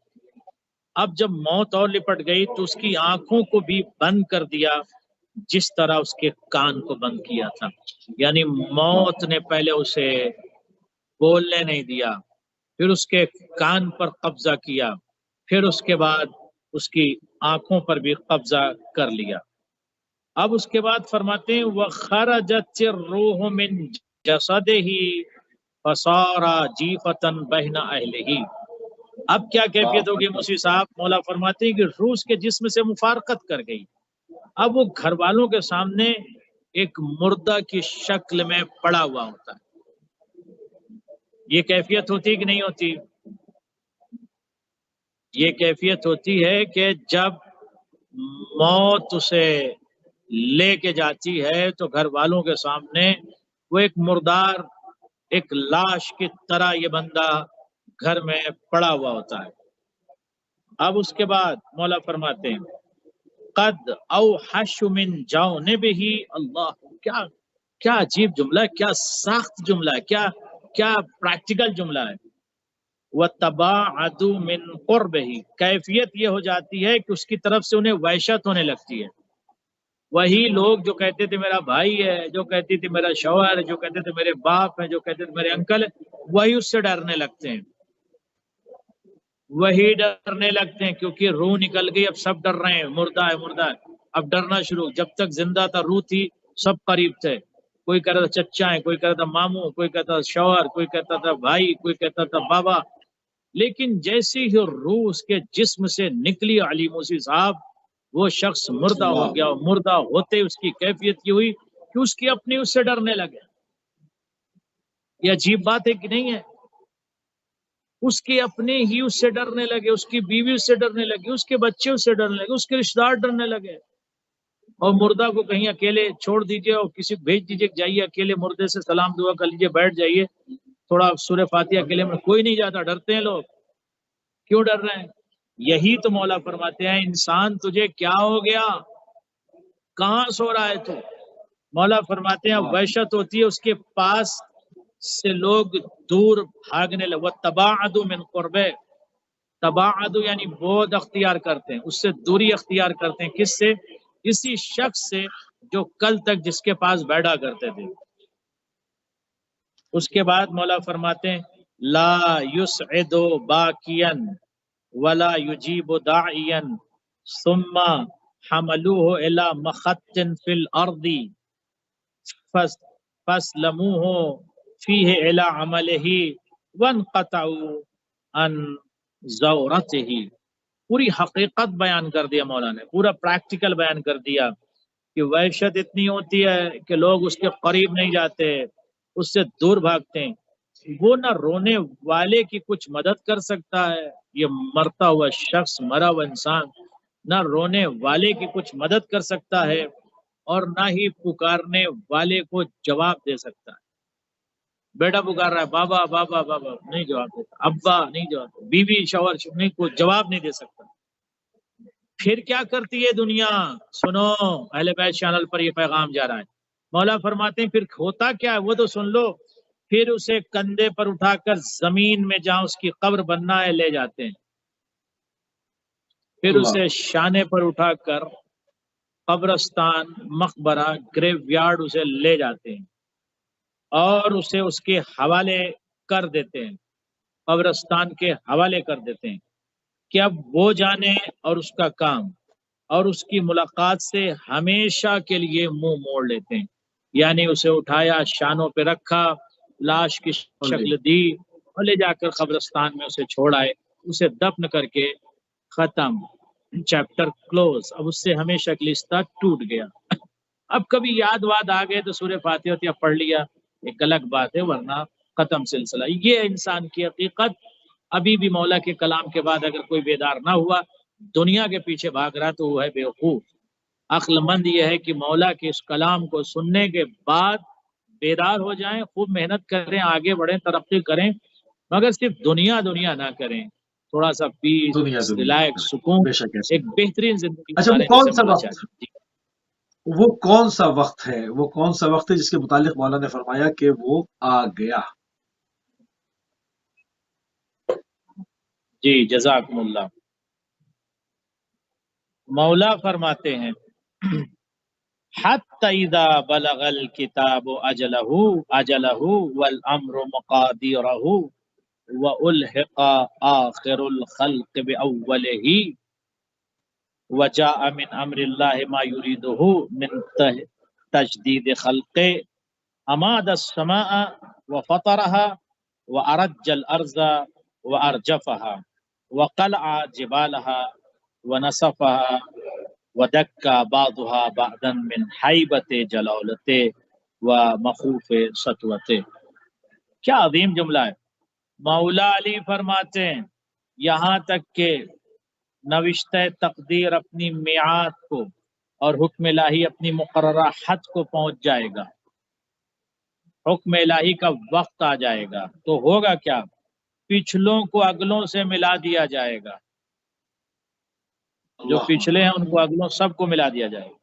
अब जब मौत और लिपट गई तो उसकी आंखों को भी बंद कर दिया जिस तरह उसके कान को बंद किया था। यानी मौत ने पहले उसे बोलने नहीं दिया, फिर उसके कान पर कब्जा किया, फिर उसके बाद उसकी आंखों पर भी कब्जा कर लिया। अब उसके बाद फरमाते हैं व खरजत रूह मिन जसदिही फसारा जीफतन बहना अहलिही, अब क्या कैफियत होगी मुसी साहब, मौला फरमाते हैं कि रूह उसके जिस्म से मुफारकत कर गई, अब वो घर वालों के सामने एक मुर्दा की शक्ल में पड़ा हुआ होता है। ये कैफियत होती है कि नहीं होती? ये कैफियत होती है कि जब मौत उसे लेके जाती है तो घर वालों के सामने वो एक मुर्दार, एक लाश की तरह ये बंदा घर में पड़ा हुआ होता है। अब उसके बाद मौला फरमाते हैं कद औहशु मिन जानिबिही, अल्लाह, क्या क्या अजीब जुमला है, क्या सख्त जुमला है, क्या क्या प्रैक्टिकल जुमला है। व तबाअदु मिन कुर्बिही, कैफियत ये हो जाती है कि उसकी तरफ से उन्हें वहशत होने लगती है। वही लोग जो कहते थे मेरा भाई है, जो कहती थी मेरा शौहर है, जो कहते थे मेरे बाप है, जो कहते थे मेरे अंकल है, वही उससे डरने लगते हैं, वही डरने लगते हैं, क्योंकि रूह निकल गई, अब सब डर रहे हैं, मुर्दा है मुर्दा है, अब डरना शुरू। जब तक जिंदा था, रूह थी, सब करीब थे, कोई कहता था चच्चा है, कोई कहता था मामू, कोई कहता था शौहर, कोई कहता था भाई, कोई कहता था बाबा, لیکن جیسی ہی روح اس کے جسم سے نکلی علی موسی صاحب، وہ شخص مردہ ہو گیا، اور مردہ ہوتے اس کی کیفیت کی ہوئی کہ اس کی اپنی اس سے ڈرنے لگے۔ یہ عجیب بات ہے کہ نہیں ہے؟ اس کے اپنے ہی اس سے ڈرنے لگے، اس کی بیوی اس سے ڈرنے لگی، اس کے بچے اس سے ڈرنے لگے، اس کے رشتہ دار ڈرنے لگے۔ اور مردہ کو کہیں اکیلے چھوڑ دیجئے اور کسی کو بھیج دیجئے کہ جائیے اکیلے مردے سے سلام دعا کر لیجئے، بیٹھ جائیے تھوڑا سورہ فاتحہ اکیلے میں، کوئی نہیں جاتا، ڈرتے ہیں لوگ۔ کیوں ڈر رہے ہیں؟ یہی تو مولا فرماتے ہیں انسان تجھے کیا ہو گیا، کہاں سو رہا ہے تو؟ مولا فرماتے ہیں وحشت ہوتی ہے اس کے پاس سے لوگ دور بھاگنے لگے، وَتَبَاعَدُوا مِنْ قُرْبِهِ، تباعد یعنی بعد اختیار کرتے ہیں، اس سے دوری اختیار کرتے ہیں، کس سے؟ اسی شخص سے جو کل تک جس کے پاس بیٹھا کرتے تھے۔ اس کے بعد مولا فرماتے ہیں لا یسعد باکیا ولا یجیب داعیا ثم حملوه الى مخط فی الارض فاسلموه فیہ الى عمله وانقطعوا عن زورته۔ پوری حقیقت بیان کر دیا مولا نے، پورا پریکٹیکل بیان کر دیا کہ وحشت اتنی ہوتی ہے کہ لوگ اس کے قریب نہیں جاتے، اس سے دور بھاگتے ہیں۔ وہ نہ رونے والے کی کچھ مدد کر سکتا ہے، یہ مرتا ہوا شخص، مرا ہوا انسان نہ رونے والے کی کچھ مدد کر سکتا ہے اور نہ ہی پکارنے والے کو جواب دے سکتا ہے۔ بیٹا پکار رہا ہے بابا بابا بابا، نہیں جواب دیتا، ابا نہیں جواب دیتا، بیوی شوہر نہیں، کوئی جواب نہیں دے سکتا۔ پھر کیا کرتی ہے دنیا؟ سنو، اہل بیت چینل پر یہ پیغام جا رہا ہے، مولا فرماتے ہیں پھر ہوتا کیا ہے وہ تو سن لو۔ پھر اسے کندھے پر اٹھا کر زمین میں جہاں اس کی قبر بننا ہے لے جاتے ہیں، پھر اسے شانے پر اٹھا کر قبرستان، مقبرہ، گریو یارڈ اسے لے جاتے ہیں اور اسے اس کے حوالے کر دیتے ہیں، قبرستان کے حوالے کر دیتے ہیں کہ اب وہ جانے اور اس کا کام، اور اس کی ملاقات سے ہمیشہ کے لیے منہ موڑ لیتے ہیں۔ یعنی اسے اٹھایا، شانوں پہ رکھا، لاش کی شکل دی اور لے جا کر قبرستان میں اسے چھوڑ آئے، اسے دفن کر کے ختم، چیپٹر کلوز۔ اب اس سے ہمیشہ کے لیے رشتہ ٹوٹ گیا۔ اب کبھی یاد واد آ گئے تو سورہ فاتحہ پڑھ لیا، ایک الگ بات ہے، ورنہ ختم سلسلہ۔ یہ انسان کی حقیقت۔ ابھی بھی مولا کے کلام کے بعد اگر کوئی بیدار نہ ہوا، دنیا کے پیچھے بھاگ رہا تو وہ ہے بیوقوف۔ عقل مند یہ ہے کہ مولا کے اس کلام کو سننے کے بعد بیدار ہو جائیں، خوب محنت کریں، آگے بڑھیں، ترقی کریں، مگر صرف دنیا دنیا نہ کریں، تھوڑا سا پیس، ریلیکس، سکون، ایک بہترین زندگی اچھا، وہ گزاریں کون جیسے سا مولا وقت، چاہتے ہیں۔ وہ کون سا وقت ہے، وہ کون سا وقت ہے جس کے متعلق مولا نے فرمایا کہ وہ آ گیا؟ جی جزاکم اللہ۔ مولا فرماتے ہیں حتی اذا بلغ الکتاب اجلہ والامر مقادیرہ والحق آخر الخلق بأولہ وجاء من امر اللہ ما یریدہ من تجدید خلق اماد السماء وفطرها وارج الارض وارجفها وقلع جبالها ونصفها ودک بعضها بعضا من حیبت جلالت و مخوف سطوت۔ کیا عظیم جملہ ہے۔ مولا علی فرماتے ہیں یہاں تک کہ نوشتہ تقدیر اپنی میعاد کو اور حکم الہی اپنی مقررہ حد کو پہنچ جائے گا، حکم الہی کا وقت آ جائے گا تو ہوگا کیا؟ پچھلوں کو اگلوں سے ملا دیا جائے گا، جو پچھلے ہیں ان کو اگلوں سب کو ملا دیا جائے گا،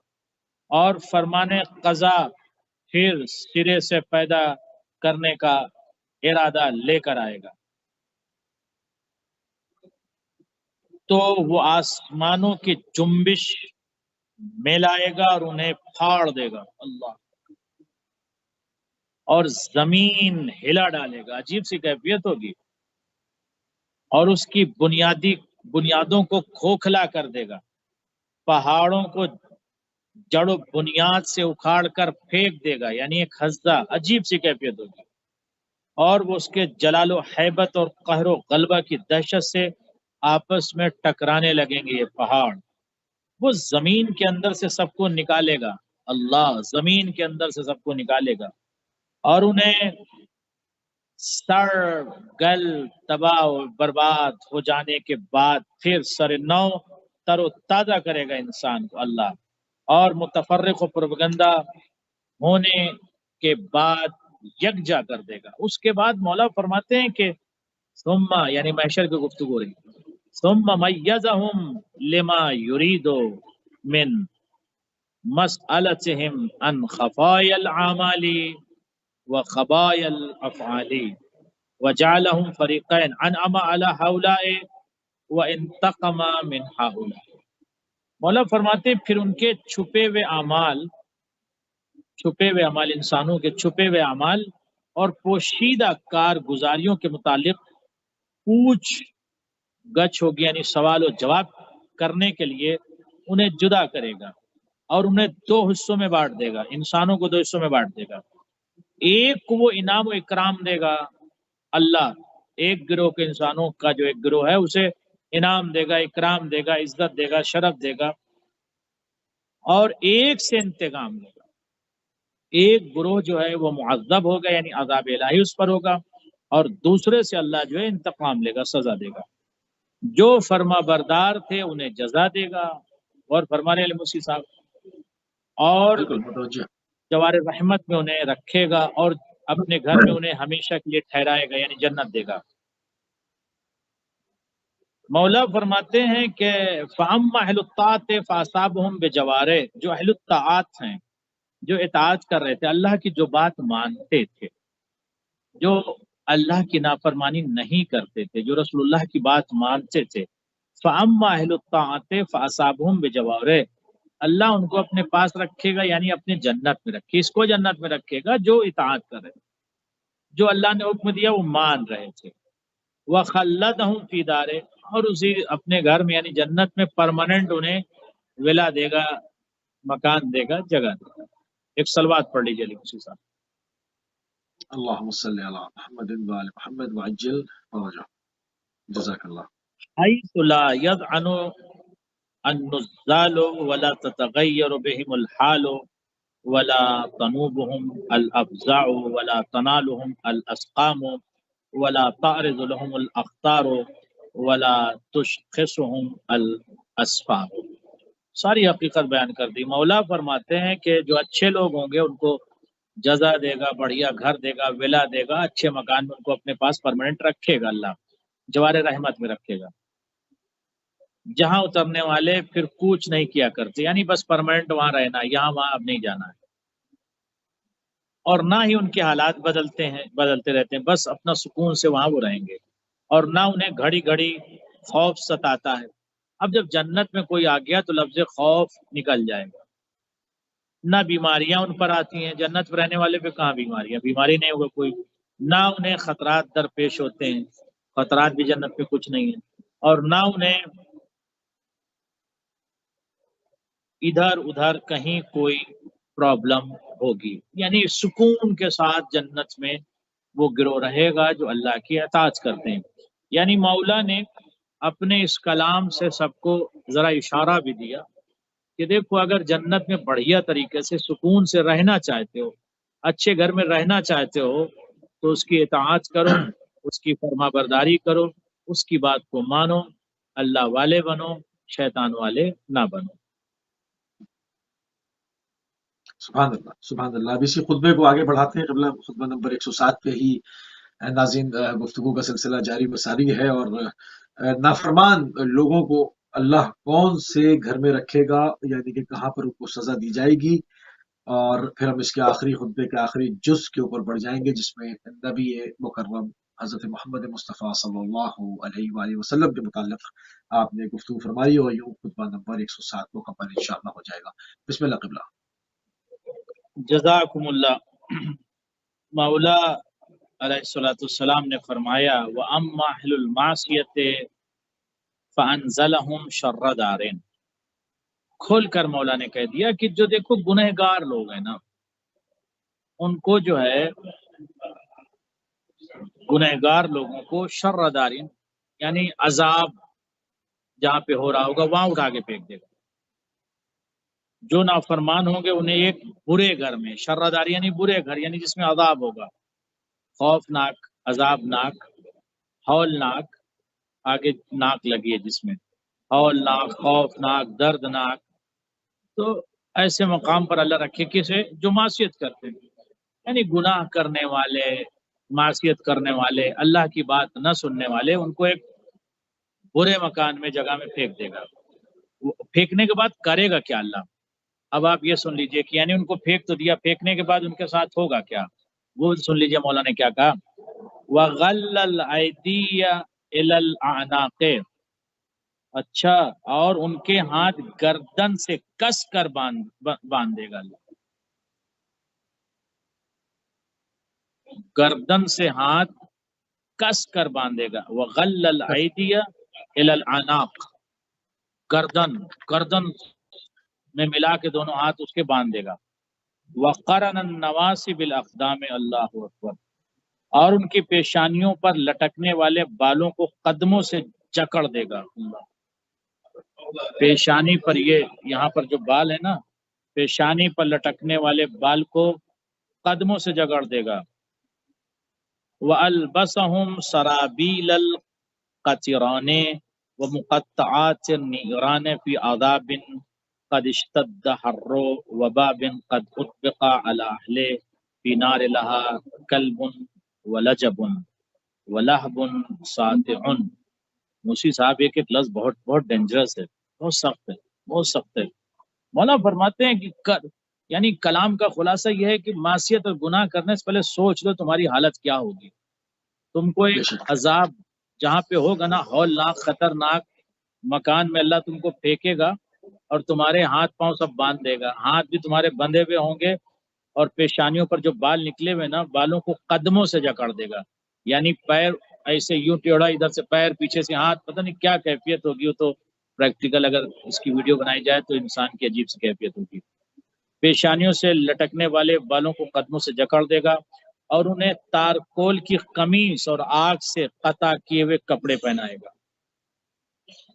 اور فرمان قضا پھر سرے سے پیدا کرنے کا ارادہ لے کر آئے گا۔ تو وہ آسمانوں کی جنبش ملائے گا اور انہیں پھاڑ دے گا، اللہ، اور زمین ہلا ڈالے گا، عجیب سی کیفیت ہوگی، اور اس کی بنیادوں کو کھوکھلا کر دے گا، پہاڑوں کو جڑ و بنیاد سے اکھاڑ کر پھینک دے گا، یعنی ایک ہزہ، عجیب سی کیفیت ہوگی۔ اور وہ اس کے جلال و حیبت اور قہر و غلبہ کی دہشت سے آپس میں ٹکرانے لگیں گے یہ پہاڑ. وہ زمین کے اندر سے سب کو نکالے گا، اللہ زمین کے اندر سے سب کو نکالے گا اور انہیں سر گل تباہ و برباد ہو جانے کے بعد پھر سر نو تر و تازہ کرے گا انسان کو اللہ، اور متفرق و پروپگندہ ہونے کے بعد یکجا کر دے گا. اس کے بعد مولا فرماتے ہیں کہ ثم یعنی محشر کی گفتگو رہی، ثم میزہم لما یریدو من مسألتهم عن خفایا العمال وخبایا الافعال وجعلهم فریقین انعم علی ہؤلاء وانتقم من ہؤلاء. مولا فرماتے ہیں پھر ان کے چھپے ہوئے اعمال انسانوں کے چھپے ہوئے اعمال اور پوشیدہ کارگزاریوں کے متعلق پوچھ گچھ ہوگی، یعنی سوال و جواب کرنے کے لیے انہیں جدا کرے گا اور انہیں دو حصوں میں بانٹ دے گا، انسانوں کو دو حصوں میں بانٹ دے گا. ایک کو وہ انعام و اکرام دے گا اللہ، ایک گروہ کے انسانوں کا جو ایک گروہ ہے اسے انعام دے گا، اکرام دے گا، عزت دے گا، شرف دے گا، اور ایک سے انتقام لے گا. ایک گروہ جو ہے وہ معذب ہوگا یعنی عذاب الہی اس پر ہوگا، اور دوسرے سے اللہ جو ہے انتقام لے گا، سزا دے گا. جو فرما بردار تھے انہیں جزا دے گا، اور فرمانے علیہ مسیح صاحب، اور بالکل متوجہ. جوار رحمت میں انہیں رکھے گا اور اپنے گھر میں انہیں ہمیشہ کے لیے ٹھہرائے گا یعنی جنت دے گا. مولا فرماتے ہیں کہ فَأَمَّا أَهْلُ الطَّاعَةِ فَأَصَابُهُم بِجَوَارِحِ، جو اہل الطاعات ہیں، جو اطاعت کر رہے تھے، اللہ کی جو بات مانتے تھے، جو اللہ کی نافرمانی نہیں کرتے تھے، جو رسول اللہ کی بات مانتے تھے، فَأَمَّا أَهْلُ الطَّاعَةِ فَأَصَابُهُم بِجَوَارِحِ، اللہ ان کو اپنے پاس رکھے گا یعنی اپنے جنت میں رکھے. اس کو جنت میں رکھے گا جو اطاعت کر رہے، جو اللہ نے حکم دیا وہ مان رہے تھے. وَخَلَّدَهُمْ فِي دَارِهِ، اور اسی اپنے گھر میں یعنی جنت میں پرماننٹ انہیں ولا دے گا، مکان دے گا، جگہ دے گا. ایک سلوات پڑھ لیجیے علی مسیح صاحب. اللهم صل على محمد وعلى محمد وعجل فرجه. جزاك الله. حيث لا يذعن النزال ولا تتغير بهم الحال ولا تنوبهم الافزع ولا تنالهم الاسقام ولا تعرض لهم الاخطار ولا تشخصهم الاسفار. ساری حقیقت بیان کر دی. مولا فرماتے ہیں کہ جو اچھے لوگ ہوں گے ان کو جزا دے گا، بڑھیا گھر دے گا، ولا دے گا، اچھے مکان میں ان کو اپنے پاس پرماننٹ رکھے گا، اللہ جوار رحمت میں رکھے گا. جہاں اترنے والے پھر کوچ نہیں کیا کرتے، یعنی بس پرماننٹ وہاں رہنا، یہاں وہاں اب نہیں جانا ہے، اور نہ ہی ان کے حالات بدلتے رہتے ہیں، بس اپنا سکون سے وہاں وہ رہیں گے، اور نہ انہیں گھڑی گھڑی خوف ستاتا ہے. اب جب جنت میں کوئی آ گیا تو لفظ خوف نکل جائے گا. نہ بیماریاں ان پر آتی ہیں، جنت میں رہنے والے پہ کہاں بیماری نہیں ہوگا کوئی. نہ انہیں خطرات درپیش ہوتے ہیں، خطرات بھی جنت میں کچھ نہیں ہیں، اور نہ انہیں ادھر ادھر کہیں کوئی پرابلم ہوگی. یعنی سکون کے ساتھ جنت میں وہ گروہ رہے گا جو اللہ کی اطاعت کرتے ہیں. یعنی مولا نے اپنے اس کلام سے سب کو ذرا اشارہ بھی دیا کہ دیکھو اگر جنت میں بڑھیا طریقے سے سکون سے رہنا چاہتے ہو، اچھے گھر میں رہنا چاہتے ہو، تو اس کی اطاعت کرو، اس کی فرما برداری کرو، اس کی بات کو مانو، اللہ والے بنو، شیطان والے نہ بنو. سبحان اللہ سبحان اللہ. اب اسی خطبے کو آگے بڑھاتے ہیں. قبلہ خطبہ نمبر 107 پہ ہی ناظرین گفتگو کا سلسلہ جاری و ساری ہے، اور نافرمان لوگوں کو اللہ کون سے گھر میں رکھے گا، یعنی کہ کہاں پر ان کو سزا دی جائے گی. اور پھر ہم اس کے آخری خطبے کے آخری جز کے اوپر بڑھ جائیں گے، جس میں نبی مکرم حضرت محمد مصطفیٰ صلی اللہ علیہ وآلہ وسلم کے متعلق آپ نے گفتگو فرمائی، اور یوں خطبہ نمبر 107 مکمل انشاءاللہ ہو جائے گا. بسم اللہ قبلہ. جزاکم اللہ. مولا علیہ الصلوۃ والسلام نے فرمایا وَأَمَّا أَهْلُ الْمَعْصِيَةِ فَأَنزَلَهُمْ شَرَّ دَارٍ. کھول کر مولا نے کہہ دیا کہ جو دیکھو گنہگار لوگ ہیں نا، ان کو جو ہے गुनहगार लोगों को शर्रदारिन यानी अजाब जहाँ पे हो रहा होगा वहां उठा के फेंक देगा। जो नाफरमान होंगे उन्हें एक बुरे घर में, शर्रदार यानी बुरे घर यानी जिसमें अजाब होगा, खौफनाक, अजाबनाक, हौलनाक, आगे नाक लगी है जिसमें, हौलनाक, खौफनाक, दर्दनाक। तो ऐसे मकाम पर अल्लाह रखे किसे, जो मासियत करते हैं, यानी गुनाह करने वाले, मासियत करने वाले, अल्लाह की बात न सुनने वाले, उनको एक बुरे मकान में, जगह में फेंक देगा। फेंकने के बाद करेगा क्या अल्लाह? अब आप ये सुन लीजिए कि यानी उनको फेंक तो दिया, फेंकने के बाद उनके साथ होगा क्या? वो सुन लीजिए मौला ने क्या कहा, वगल्लल ऐदिया इलल अनाक़े, अच्छा, और उनके हाथ गर्दन से कस कर बांध देगा अल्लाह, गर्दन से हाथ कस कर बांधेगा। वगल्लल ऐदिया इलल अनाक़, गर्दन, गर्दन में मिला के दोनों हाथ उसके बांध देगा। वक़रन नवासी बिल अक़दाम, अल्लाहु अकबर, और उनकी पेशानियों पर लटकने वाले बालों को कदमों से जकड़ देगा। पेशानी पर ये यहाँ पर जो बाल है ना, पेशानी पर लटकने वाले बाल को कदमों से जकड़ देगा। वअल्बसहुम सराबीलल क़तिराने व मुक़त्तआतिन निराने फी अज़ाबिन क़द इश्तद्द हर्रो व बाबिन क़द उतबिक़ा अला अहले फी नार लहा कल्बुन व लजबुन व लहबुन सातिउन। मूसी साहब एक एक लफ्ज़ बहुत बहुत डेंजरस है, बहुत सख्त है, बहुत सख्त है। मौला फरमाते हैं कि यानी कलाम का खुलासा यह है कि मासियत और गुनाह करने से पहले सोच लो तुम्हारी हालत क्या होगी। तुमको एक बेशक अजाब जहाँ पे होगा ना, हौलनाक, खतरनाक मकान में अल्लाह तुमको फेंकेगा और तुम्हारे हाथ पांव सब बांध देगा। हाथ भी तुम्हारे बंधे हुए होंगे और पेशानियों पर जो बाल निकले हुए ना, बालों को कदमों से जकड़ देगा। यानी पैर ऐसे यूं टेढ़ा, इधर से पैर, पीछे से हाथ, पता नहीं क्या कैफियत होगी। वो तो प्रैक्टिकल अगर इसकी वीडियो बनाई जाए तो इंसान की अजीब सी कैफियत होगी। पेशानियों से लटकने वाले बालों को कदमों से जकड़ देगा और उन्हें तारकोल की कमीज और आग से कता किए हुए कपड़े पहनाएगा।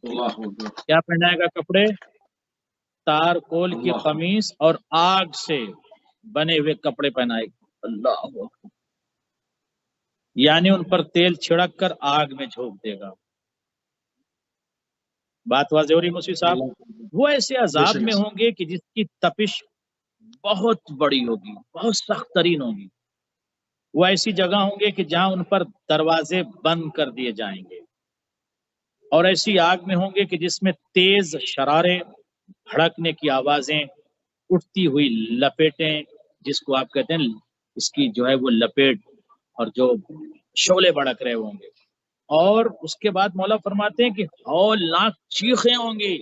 अल्लाहु अकबर। क्या पहनाएगा कपड़े? तारकोल की अल्लाह कमीज और आग से बने हुए कपड़े पहनाएगा। अल्लाह अकबर। यानी उन पर तेल छिड़क कर आग में झोंक देगा। बात वाज़ेह हो रही मुसी साहब? अल्लाह वो ऐसे अजाब बेशक में होंगे कि जिसकी तपिश बहुत बड़ी होगी, बहुत सख्त तरीन होगी। वो ऐसी जगह होंगे कि जहां उन पर दरवाजे बंद कर दिए जाएंगे, और ऐसी आग में होंगे कि जिसमें तेज शरारे, भड़कने की आवाजें, उठती हुई लपेटें, जिसको आप कहते हैं इसकी जो है वो लपेट, और जो शोले भड़क रहे होंगे। और उसके बाद मौला फरमाते हैं कि हौलनाक चीखें होंगी,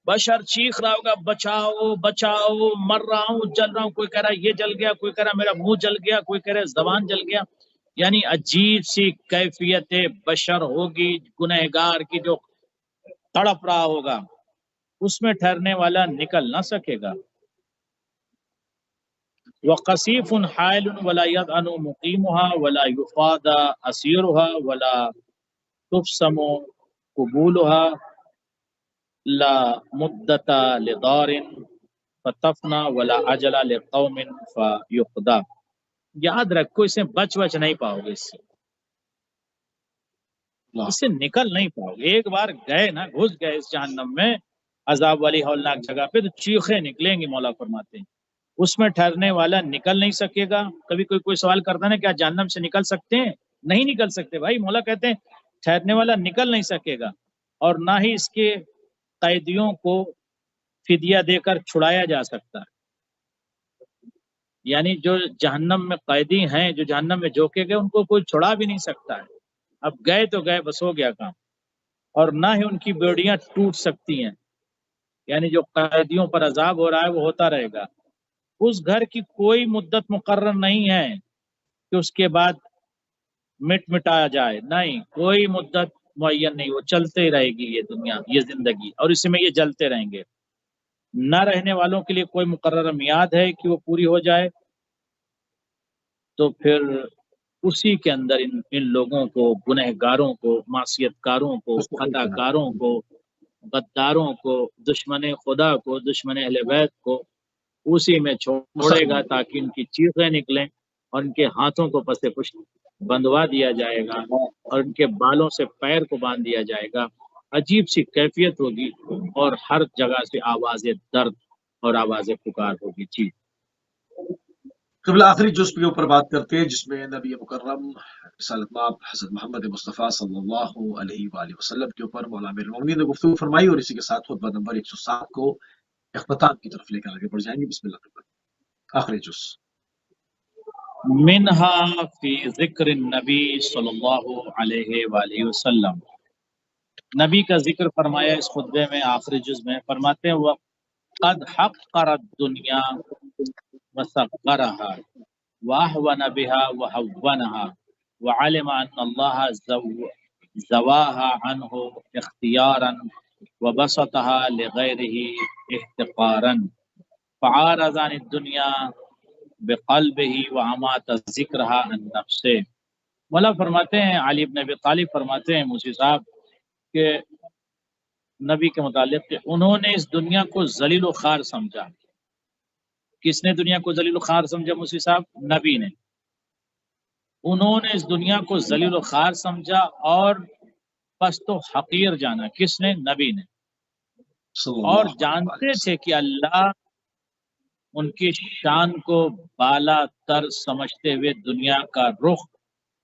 बशर चीख रहा होगा, बचाओ बचाओ, मर रहा हूँ, जल रहा हूँ। कोई कह रहा है ये जल गया, कोई कह रहा है मेरा मुंह जल गया, कोई कह रहा है जबान जल गया। यानी अजीब सी कैफियत बशर होगी, गुनहगार की जो तड़प रहा होगा, उसमें ठहरने वाला निकल ना सकेगा। वक़सीफ़ुन हाइलुन वला यदअनु मुक़ीमुहा वला युफ़ादा असीरुहा वला तुफ़समु क़ुबूलुहा ला मुद्दता लिदारिन फतफ़ना वला अजला लिक़ौमिन फ़युक़दा। याद रखो, इससे बच नहीं पाओगे, इससे निकल नहीं पाओगे। एक बार गए ना, घुस गए इस जहन्नम में, अजाब वाली हौलनाक जगह पे, तो चीखें निकलेंगी। मौला फरमाते हैं उसमें ठहरने वाला निकल नहीं सकेगा। कभी कोई सवाल करता है ना, क्या जहन्नम से निकल सकते हैं? नहीं निकल सकते भाई। मौला कहते हैं ठहरने वाला निकल नहीं सकेगा, और ना ही इसके कैदियों को फिदिया देकर छुड़ाया जा सकता है। यानी जो जहन्नम में कैदी हैं, जो जहन्नम में झोंके गए, उनको कोई छुड़ा भी नहीं सकता है। अब गए तो गए, बस हो गया काम। और ना ही उनकी बेड़ियां टूट सकती हैं। यानी जो कैदियों पर अजाब हो रहा है वो होता रहेगा। उस घर की कोई मुद्दत मुकर्रर नहीं है कि उसके बाद मिटाया जाए, नहीं, कोई मुद्दत मुअय्यन नहीं। वो चलते ही रहेगी ये दुनिया, ये जिंदगी, और इसमें ये जलते रहेंगे। न रहने वालों के लिए कोई मुकर्रर मियाद है कि वो पूरी हो जाए। तो फिर اسی کے اندر ان لوگوں کو، گنہگاروں کو، معصیت کاروں کو، خطا کاروں کو، غداروں کو، دشمن خدا کو، دشمن اہل بیت کو اسی میں چھوڑے گا تاکہ ان کی چیخیں نکلیں اور ان کے ہاتھوں کو پس پشت بندوا دیا جائے گا اور ان کے بالوں سے پیر کو باندھ دیا جائے گا. عجیب سی کیفیت ہوگی اور ہر جگہ سے آواز درد اور آواز پکار ہوگی. جی قبل آخری جزء کے اوپر بات کرتے ہیں جس میں نبی مکرم رسالت مآب حضرت محمد مصطفیٰ صلی اللہ علیہ وآلہ وسلم کے اوپر مولا امیر المومنین نے گفتگو فرمائی، اور اسی کے ساتھ خطبہ نمبر 107 کو اختتام کی طرف لے کر آگے بڑھ جائیں گے. بسم اللہ الرحمن الرحیم. آخری جزء. منہا فی ذکر النبی صلی اللہ علیہ وآلہ وسلم. نبی کا ذکر فرمایا اس خطبے میں آخری جز میں. فرماتے ہیں وَقَدْ حَقَّرَ الدُّنْيَا وَسَقَّرَهَا وَأَهْوَنَ بِهَا وَهَوَّنَهَا وَعَلِمَ أَنَّ اللَّهَ زَوَاهَا عَنْهُ اخْتِيَارًا وَبَسَطَهَا لِغَيْرِهِ احْتِقَارًا فَعَارَضَ عَنِ الدُّنْيَا بِقَلْبِهِ وَأَمَاتَ ذِكْرَهَا عَنْ نَفْسِهِ. مولا فرماتے ہیں، علی بن ابی طالب فرماتے ہیں موسی صاحب کہ نبی کے متعلق کہ انہوں نے اس دنیا کو ذلیل و خوار سمجھا. کس نے دنیا کو ذلیل و خوار سمجھا موسی صاحب؟ نبی نے. انہوں نے اس دنیا کو ذلیل و خوار سمجھا اور پست و حقیر جانا. کس نے؟ نبی نے. اور جانتے تھے کہ اللہ ان کی شان کو بالا تر سمجھتے ہوئے دنیا کا رخ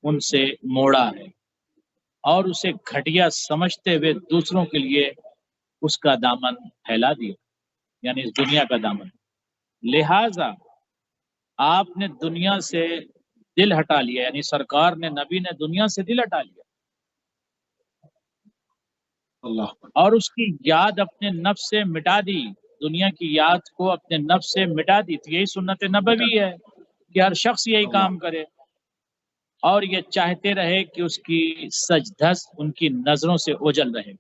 ان سے موڑا ہے اور اسے گھٹیا سمجھتے ہوئے دوسروں کے لیے اس کا دامن پھیلا دیا، یعنی اس دنیا کا دامن. لہذا آپ نے دنیا سے دل ہٹا لیا، یعنی سرکار نے، نبی نے دنیا سے دل ہٹا لیا اور اس کی یاد اپنے نفس سے مٹا دی. دنیا کی یاد کو اپنے نفس سے مٹا دی. یہی سنت نبوی ہے کہ ہر شخص یہی کام کرے اور یہ چاہتے رہے کہ اس کی سجدھج ان کی نظروں سے اوجل رہے.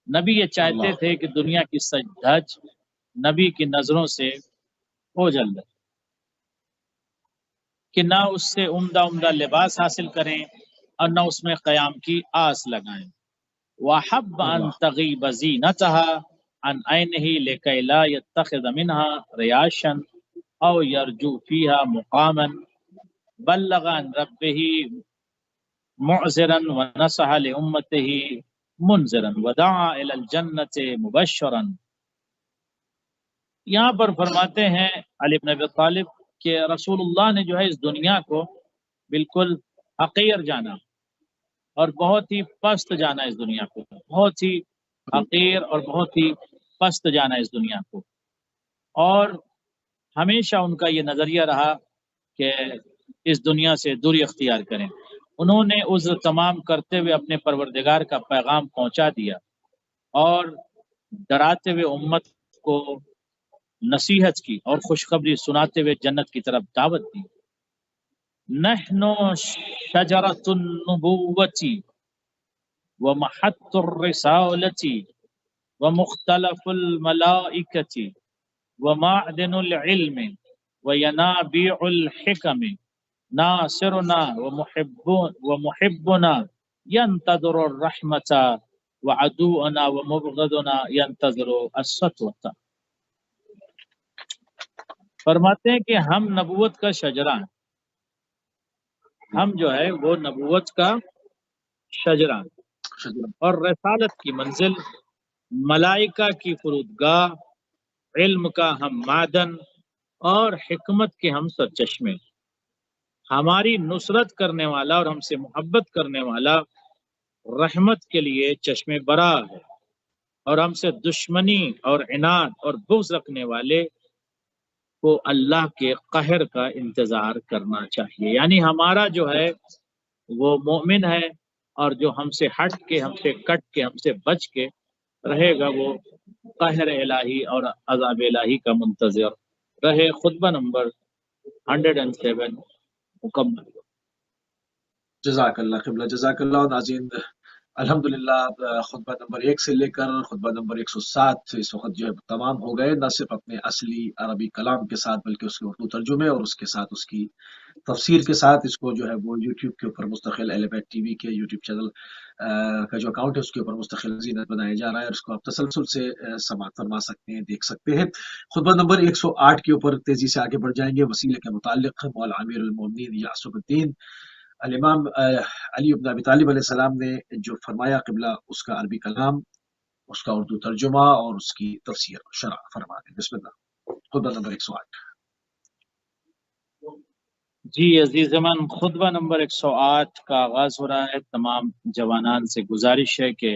نبی یہ چاہتے تھے کہ دنیا کی سجدھج نبی کی نظروں سے اوجل رہے، کہ نہ اس سے عمدہ عمدہ لباس حاصل کریں اور نہ اس میں قیام کی آس لگائیں. وَحَبَّ أَن تَغِيبَ زِينَتَهَا عَنْ عَيْنِهِ لِكَيْ لَا يَتَّخِذَ مِنْهَا رِيَاشًا أَوْ يَرْجُو فِيهَا مُقَامًا بَلَّغَ عَنْ رَبِّهِ مُعْذِرًا وَنَصَحَ لِأُمَّتِهِ مُنذِرًا وَدَعَا إِلَى الْجَنَّةِ مُبَشِّرًا. یہاں پر فرماتے ہیں علی بن ابی طالب کہ رسول اللہ نے جو ہے اس دنیا کو بالکل حقیر جانا اور بہت ہی پست جانا. اس دنیا کو بہت ہی حقیر اور بہت ہی پست جانا اس دنیا کو، اور ہمیشہ ان کا یہ نظریہ رہا کہ اس دنیا سے دوری اختیار کریں. انہوں نے عذر تمام کرتے ہوئے اپنے پروردگار کا پیغام پہنچا دیا اور ڈراتے ہوئے امت کو نصیحت کی اور خوشخبری سناتے ہوئے جنت کی طرف دعوت دی. نحن شجرۃ النبوۃ ومحط الرسالۃ ومختلف الملائکۃ ومعدن العلم وینابیع الحکم ناصرنا ومحبنا ينتظر الرحمۃ وعدونا ومبغضنا ينتظر السطوۃ. فرماتے ہیں کہ ہم نبوت کا شجرہ ہیں، ہم جو ہے وہ نبوت کا شجرہ اور رسالت کی منزل، ملائکہ کی فرودگاہ، علم کا ہم معدن اور حکمت کے ہم سرچشمے. ہماری نصرت کرنے والا اور ہم سے محبت کرنے والا رحمت کے لیے چشمے برا ہے، اور ہم سے دشمنی اور عناد اور بغض رکھنے والے کو اللہ کے قہر کا انتظار کرنا چاہیے. یعنی ہمارا جو ہے وہ مومن ہے، اور جو ہم سے ہٹ کے، ہم سے کٹ کے، ہم سے بچ کے رہے گا وہ قہر الہی اور عذاب الہی کا منتظر رہے. خطبہ نمبر 107 مکمل. جزاک اللہ قبلہ. جزاک اللہ. ناظرین अल्हम्दुलिल्लाह खुतबा नंबर 1 से लेकर खुतबा नंबर 107 इस वक्त जो है तमाम हो गए, न सिर्फ अपने असली अरबी कलाम के साथ बल्कि उसके उर्दू तर्जुमे और उसके साथ उसकी तफसीर के साथ। इसको जो है वो यूट्यूब के ऊपर मुस्तकिल एलिबेट टीवी के यूट्यूब चैनल का जो अकाउंट है उसके ऊपर मुस्तकिल ज़ीनत बनाया जा रहा है और इसको आप तसलसल से समाअत फरमा सकते हैं, देख सकते हैं। खुतबा नंबर 108 के ऊपर तेजी से आगे बढ़ जाएंगे। वसीले के मुतालिक मौला अमीरुल मोमिनीन यासुबुद्दीन इमाम अली इब्न अबी तालिब अलैहिस्सलाम ने जो फरमाया क़िबला, उसका अरबी कलाम, उसका उर्दू तर्जुमा और उसकी तफसीर शरह फरमा दें। बिस्मिल्लाह। खुतबा नंबर 108। जी अजीज़मन, खुतबा नंबर 108 का आगाज हो रहा है। तमाम जवानान से गुजारिश है कि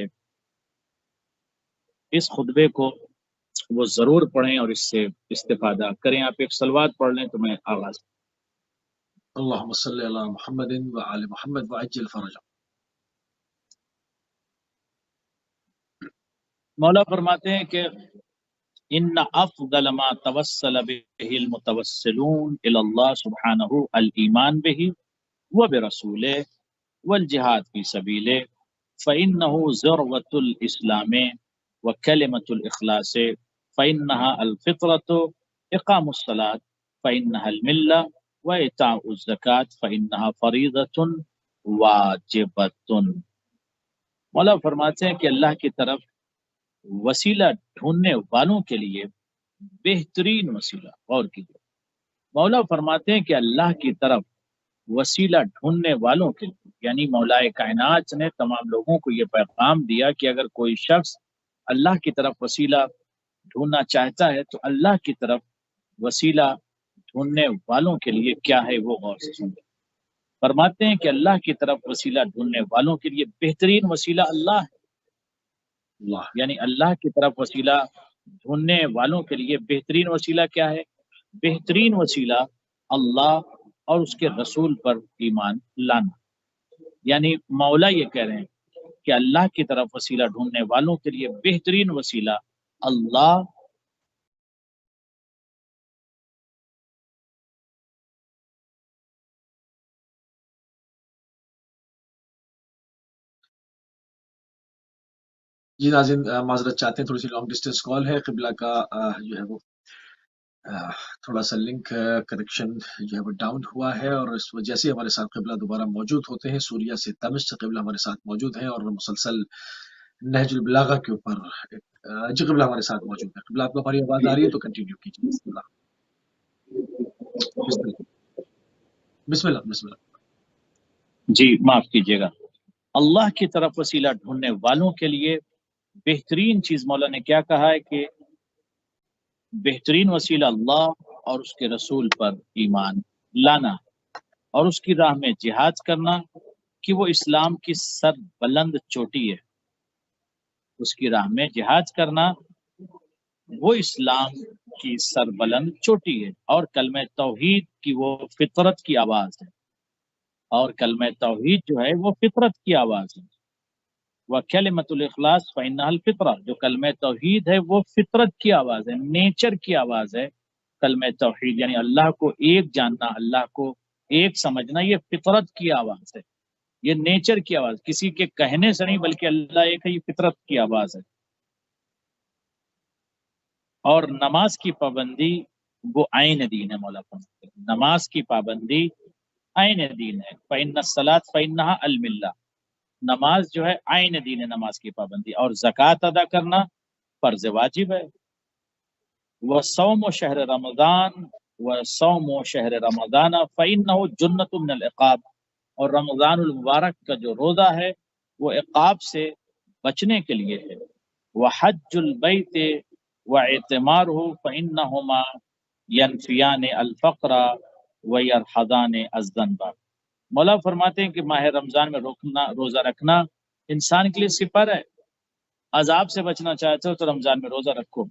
इस खुतबे को वो ज़रूर पढ़ें और इससे इस्तिफादा करें। आप एक सलवात पढ़ लें तो मैं आगाज। अल्लाहुम्मा सल्लि अला मुहम्मदिन व आलि मुहम्मद व अज्जिल फरजा। मौला फरमाते हैं कि इन्ना अफ़ज़ल मा तवस्सल बिहिल मुतवस्सिलून इलल्लाह सुब्हानहू अल ईमान बिही व बिरसूलिही वल जिहाद फी सबीलिही फ़इन्नहु ज़ुरवतुल इस्लामी व कलिमतुल इख़लासी फ़इन्नहा अल फ़ित्रतु इक़ामुस सलात फ़इन्नहा अल मिल्ला व इताउज़ ज़कात फ़इन्नहा फ़रीज़तुन वाजिबतुन। मौला फरमाते हैं कि अल्लाह की तरफ वसीला ढूंढने वालों के लिए बेहतरीन वसीला, गौर कीजिए। मौला फरमाते हैं कि अल्लाह की तरफ वसीला ढूंढने वालों के लिए, यानी मौलाए कायनात ने तमाम लोगों को ये पैगाम दिया कि अगर कोई शख्स अल्लाह की तरफ वसीला ढूंढना चाहता है तो अल्लाह की तरफ वसीला ढूंढने वालों के लिए क्या है वो गौर से सुनिए। फरमाते हैं कि अल्लाह की तरफ वसीला ढूंढने वालों के लिए बेहतरीन वसीला अल्लाह है। अल्लाह। यानी अल्लाह की तरफ वसीला ढूंढने वालों के लिए बेहतरीन वसीला क्या है? बेहतरीन वसीला अल्लाह और उसके रसूल पर ईमान लाना। यानी मौला ये कह रहे हैं कि अल्लाह की तरफ वसीला ढूंढने वालों के लिए बेहतरीन वसीला अल्लाह जी नाज़रीन, माज़रत चाहते हैं, थोड़ी सी लॉन्ग डिस्टेंस कॉल है। क़िबला का जो है वो थोड़ा सा लिंक कनेक्शन जो है वो डाउन हुआ है और इस वजह से हमारे साथ क़िबला दोबारा मौजूद होते हैं। सूरिया से दमिश्क से क़िबला हमारे साथ मौजूद हैं और मुसलसल नहजुल बलागा के ऊपर जी क़िबला हमारे साथ मौजूद है। क़िबला, आपको हमारी आवाज़ आ रही है तो कंटिन्यू कीजिए। बिस्मिल्लाह। बिस्मिल्लाह। बिस्मिल्लाह। बिस्मिल्लाह। जी माफ कीजिएगा। अल्लाह की तरफ वसीला ढूंढने वालों के लिए बेहतरीन चीज मौला ने क्या कहा है कि बेहतरीन वसीला अल्लाह और उसके रसूल पर ईमान लाना और उसकी राह में जिहाद करना कि वो इस्लाम की सर बुलंद चोटी है। उसकी राह में जिहाद करना वो इस्लाम की सर बुलंद चोटी है और कलमे तौहीद की वो फितरत की आवाज है। और कलमे तौहीद जो है वो फितरत की आवाज है। वह कलिमतुल इखलास फ़इन्नहल फितरा, जो कलमे तौहीद है वो फितरत की आवाज है, नेचर की आवाज है। कलमे तौहीद यानी अल्लाह को एक जानना, अल्लाह को एक समझना, ये फितरत की आवाज है, ये नेचर की आवाज, किसी के कहने से नहीं बल्कि अल्लाह एक है, ये फितरत की आवाज है। और नमाज की पाबंदी वो आइन दीन है। मौला फरमाते हैं नमाज की पाबंदी आइन दीन है। फ़इन्न सलात फ़इन्नहा अल मिल्ला, नमाज जो है आइन दीन है, नमाज की पाबंदी। और ज़कात अदा करना फर्ज वाजिब है। वह सौम शहर रमज़ान व सौम शहर रमज़ान फ़इन्नहु जुन्नतुम मिनल इक़ाब, और रमज़ानुल मुबारक का जो रोज़ा है वो इक़ाब से बचने के लिए है। व हज्जुल बैत व इतिमारुहु फ़इन्नहुमा यनफियान अल फ़क़्र व यरहदान अज़्ज़न्ब। मौला फरमाते हैं कि माह रमज़ान में रोज़ा रखना इंसान के लिए सिपर है। अज़ाब से बचना चाहते हो तो रमज़ान में रोज़ा रखो।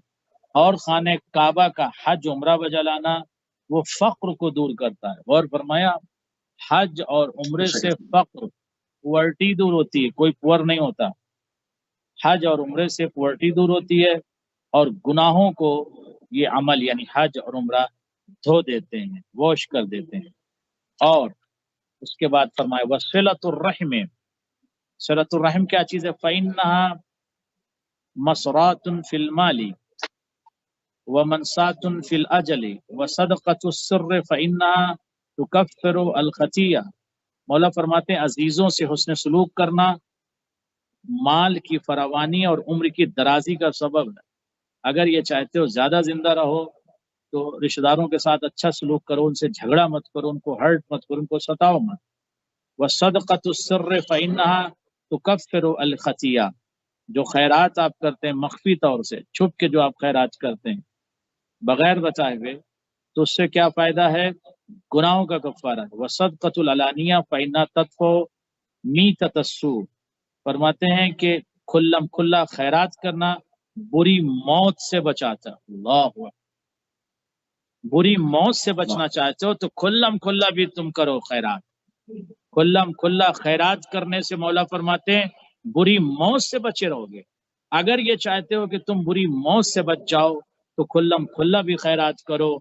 और खाने काबा का हज उम्रा बजा लाना वो फ़क्र को दूर करता है। गौर फरमाया, हज और उम्रे से फ़क्र, पुअर्टी दूर होती है, कोई पुअर नहीं होता। हज और उम्रे से पुअर्टी दूर होती है और गुनाहों को ये अमल यानी हज और उम्रा धो देते हैं, वॉश कर देते हैं। और उसके बाद फरमाया वसिलतुर रहम, صلۃ الرحم کیا چیز ہے؟ فإنها مسرات فی المال ومنسات فی الاجل وصدقۃ السر فإنها تکفر الخطیہ۔ مولا فرماتے ہیں عزیزوں سے حسن سلوک کرنا مال کی فراوانی اور عمر کی درازی کا سبب ہے۔ اگر یہ چاہتے ہو زیادہ زندہ رہو تو رشتہ داروں کے ساتھ اچھا سلوک کرو، ان سے جھگڑا مت کرو، ان کو ہرٹ مت کرو، ان کو ستاؤ مت۔ وصدقۃ السر فإنها تکفر الخطیہ، جو خیرات آپ کرتے ہیں مخفی طور سے، چھپ کے جو آپ خیرات کرتے ہیں بغیر بتائے ہوئے، تو اس سے کیا فائدہ ہے؟ گناہوں کا کفارہ ہے۔ وصدقۃ العلانیہ فإنها تدفع میتۃ السوء، فرماتے ہیں کہ کھلم کھلا خیرات کرنا بری موت سے بچاتا ہے۔ اللہ اکبر، بری موت سے بچنا چاہتے ہو تو کھلم کھلا بھی تم کرو خیرات۔ کھلم کھلا خیرات کرنے سے مولا فرماتے ہیں بری موت سے بچے رہو گے۔ اگر یہ چاہتے ہو کہ تم بری موت سے بچ جاؤ تو کھلم کھلا بھی خیرات کرو،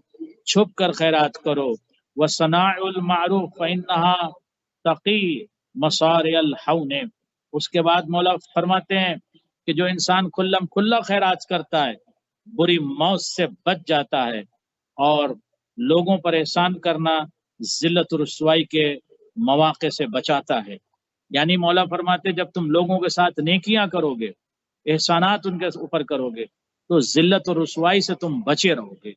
چھپ کر خیرات کرو۔ وصناع المعروف فإنها تقی مصارع الحون، اس کے بعد مولا فرماتے ہیں کہ جو انسان کھلم کھلا خیرات کرتا ہے بری موت سے بچ جاتا ہے، اور لوگوں پر احسان کرنا ذلت و رسوائی کے مواقع سے بچاتا ہے۔ یعنی مولا فرماتے جب تم لوگوں کے ساتھ نیکیاں کرو گے، احسانات ان کے اوپر کرو گے، تو ذلت و رسوائی سے تم بچے رہو گے۔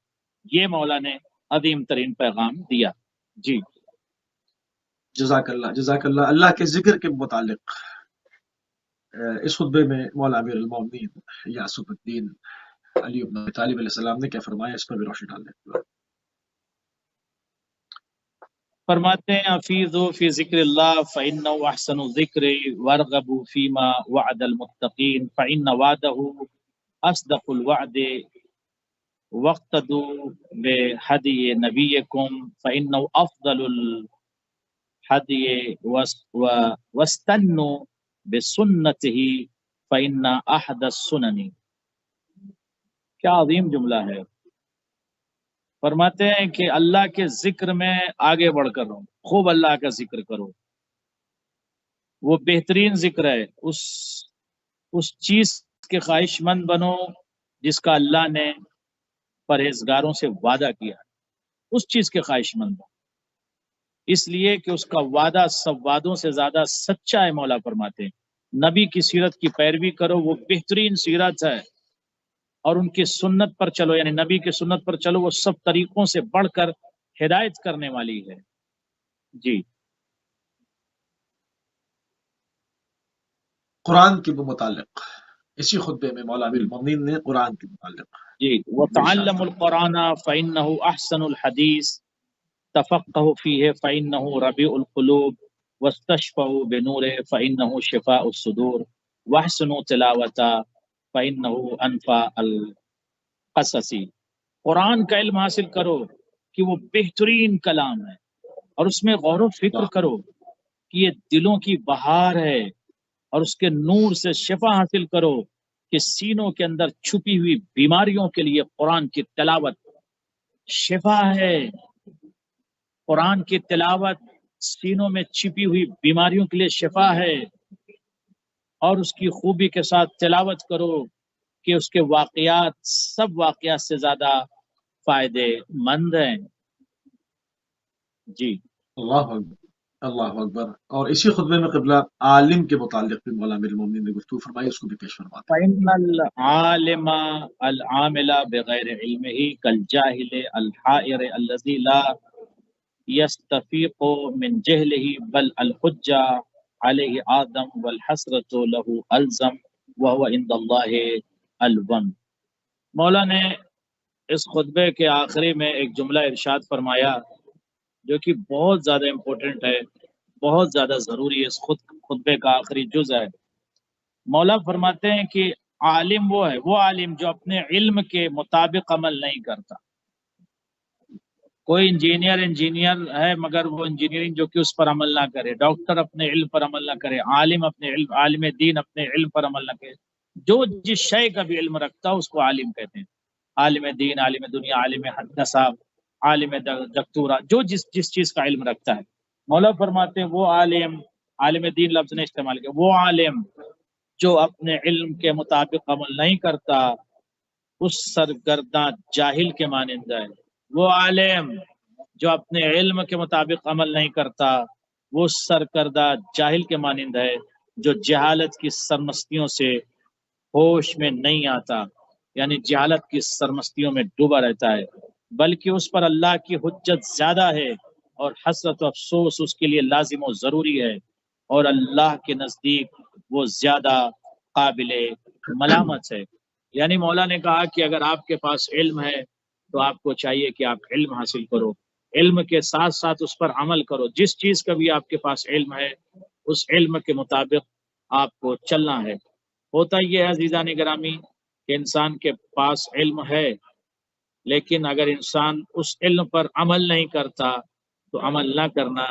یہ مولا نے عظیم ترین پیغام دیا۔ جی جزاک اللہ۔ اللہ کے ذکر کے متعلق اس خطبے میں مولا امیر المومنین یعصب الدین علی بن ابی طالب علیہ السلام نے کیا فرمایا، اس پر بھی روشنی ڈال دیں۔ فرماتے ہیں افیضوا فی ذکر اللہ فإنہ احسن الذکر وارغبوا فیما وعد المتقین فإن وعدہ اصدق الوعد واقتدوا بہدی نبیکم فإنہ افضل الحدی واستنوا بسنتہ فإن احد السنن۔ کیا عظیم جملہ ہے۔ فرماتے ہیں کہ اللہ کے ذکر میں آگے بڑھ کر رہو، خوب اللہ کا ذکر کرو، وہ بہترین ذکر ہے۔ اس چیز کے خواہش مند بنو جس کا اللہ نے پرہیزگاروں سے وعدہ کیا، اس چیز کے خواہش مند بنو، اس لیے کہ اس کا وعدہ سب وعدوں سے زیادہ سچا ہے۔ مولا فرماتے ہیں نبی کی سیرت کی پیروی کرو، وہ بہترین سیرت ہے، اور ان کی سنت پر چلو، یعنی نبی کی سنت پر چلو، وہ سب طریقوں سے بڑھ کر ہدایت کرنے والی ہے۔ جی قرآن کے متعلق اسی خطبے میں مولا امیر المومنین نے قرآن کے متعلق جی وتعلموا القرآن فإنه أحسن الحديث تفقهوا فيه فإنه ربيع القلوب واستشفوا بنوره فإنه شفاء الصدور واحسنوا تلاوته فإنه أنفع القصص۔ قرآن کا علم حاصل کرو کہ وہ بہترین کلام ہے، اور اس میں غور و فکر کرو کہ یہ دلوں کی بہار ہے، اور اس کے نور سے شفا حاصل کرو کہ سینوں کے اندر چھپی ہوئی بیماریوں کے لیے قرآن کی تلاوت شفا ہے۔ قرآن کی تلاوت سینوں میں چھپی ہوئی بیماریوں کے لیے شفا ہے، اور اس کی خوبی کے ساتھ تلاوت کرو کہ اس کے واقعات سب واقعات سے زیادہ فائدے مند ہیں۔ جی اللہ اکبر، اللہ اکبر۔ اور اسی خطبے میں قبلہ عالم کے متعلق بھی مولا امیر المومنین نے گفتگو فرمائی، اس کو بھی پیش فرماتے ہیں۔ فإن العالم العامل بغیر علمه كالجاهل الحائر الذي لا يستفيق من جهله بل الحجة عليه آدم والحسرة له ألزم وهو عند الله الون۔ مولا نے اس خطبے کے آخری میں ایک جملہ ارشاد فرمایا جو کہ بہت زیادہ امپورٹنٹ ہے، بہت زیادہ ضروری ہے، اس خطبے کا آخری جز ہے۔ مولا فرماتے ہیں کہ عالم وہ ہے، وہ عالم جو اپنے علم کے مطابق عمل نہیں کرتا۔ کوئی انجینئر ہے مگر وہ انجینئرنگ جو کہ اس پر عمل نہ کرے، ڈاکٹر اپنے علم پر عمل نہ کرے، عالم دین اپنے علم پر عمل نہ کرے، جو جس شے کا بھی علم رکھتا ہے اس کو عالم کہتے ہیں۔ عالم دین، عالم دنیا، عالم حدثہ، عالم دکتورہ، جو جس چیز کا علم رکھتا ہے۔ مولا فرماتے ہیں وہ عالم عالم دین لفظ نے استعمال کیا. وہ عالم جو اپنے علم کے مطابق عمل نہیں کرتا اس سرگرداں جاہل کے مانند ہے. وہ عالم جو اپنے علم کے مطابق عمل نہیں کرتا وہ سرکردہ جاہل کے مانند ہے جو جہالت کی سرمستیوں سے ہوش میں نہیں آتا، یعنی جہالت کی سرمستیوں میں ڈوبا رہتا ہے، بلکہ اس پر اللہ کی حجت زیادہ ہے اور حسرت و افسوس اس کے لیے لازم و ضروری ہے، اور اللہ کے نزدیک وہ زیادہ قابل ملامت ہے. یعنی مولا نے کہا کہ اگر آپ کے پاس علم ہے تو آپ کو چاہیے کہ آپ علم حاصل کرو، علم کے ساتھ ساتھ اس پر عمل کرو. جس چیز کا بھی آپ کے پاس علم ہے اس علم کے مطابق آپ کو چلنا ہے. ہوتا یہ ہے عزیزان گرامی کہ انسان کے پاس علم ہے لیکن اگر انسان اس علم پر عمل نہیں کرتا تو عمل نہ کرنا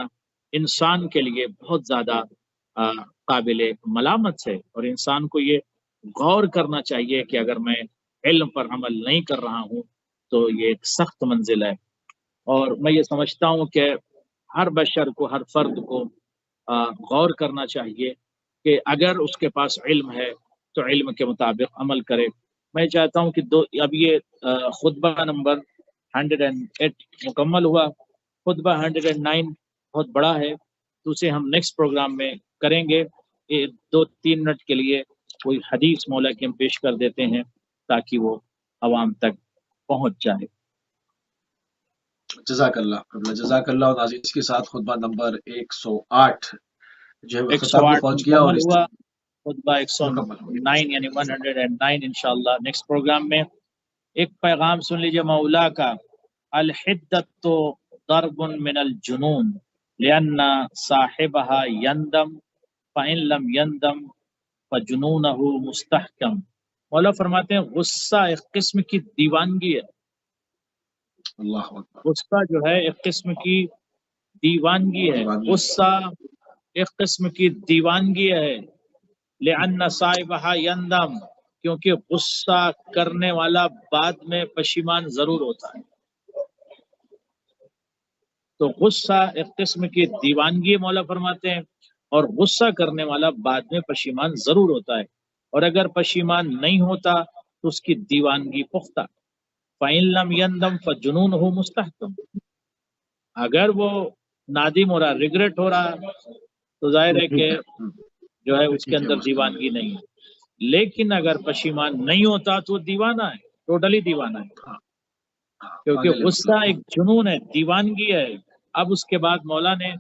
انسان کے لیے بہت زیادہ قابل ملامت ہے، اور انسان کو یہ غور کرنا چاہیے کہ اگر میں علم پر عمل نہیں کر رہا ہوں تو یہ ایک سخت منزل ہے. اور میں یہ سمجھتا ہوں کہ ہر بشر کو، ہر فرد کو غور کرنا چاہیے کہ اگر اس کے پاس علم ہے تو علم کے مطابق عمل کرے. میں چاہتا ہوں کہ اب یہ خطبہ نمبر 108 مکمل ہوا. خطبہ 109 بہت بڑا ہے تو اسے ہم نیکسٹ پروگرام میں کریں گے. 2-3 منٹ کے لیے کوئی حدیث مولا کی ہم پیش کر دیتے ہیں تاکہ وہ عوام تک پہنچ جائے. جزاک اللہ جزاک اللہ. اور ناظرین اس کے ساتھ خطبہ نمبر 108 جو ہے اختتام کو پہنچ گیا اور ہوا. خطبہ 109 یعنی 109 انشاءاللہ نیکسٹ پروگرام میں. ایک پیغام سن لیجئے مولا کا. الحدت ضرب من الجنون لأن صاحبها يندم فإن لم يندم فجنونه مستحکم. مولا فرماتے ہیں غصہ ایک قسم کی دیوانگی ہے. اللہ اکبر. غصہ جو ہے ایک قسم کی دیوانگی ہے. غصہ ایک قسم کی دیوانگی ہے. لأن صاحبها يندم کیونکہ غصہ کرنے والا بعد میں پشیمان ضرور ہوتا ہے. تو غصہ ایک قسم کی دیوانگی مولا فرماتے ہیں اور غصہ کرنے والا بعد میں پشیمان ضرور ہوتا ہے، اور اگر پشیمان نہیں ہوتا تو اس کی دیوانگی پختہ. فَإِن لَمْ يَنْدَمْ فَجُنُونُهُ مُسْتَحْكَمٌ. اگر وہ نادم ہو رہا، ریگریٹ ہو رہا تو ظاہر ہے کہ جو ہے اس کے اندر دیوانگی نہیں ہے. لیکن اگر پشیمان نہیں ہوتا تو دیوانہ ہے، ٹوٹلی دیوانہ ہے، کیونکہ غصہ ایک جنون ہے، دیوانگی ہے. اب اس کے بعد مولا نے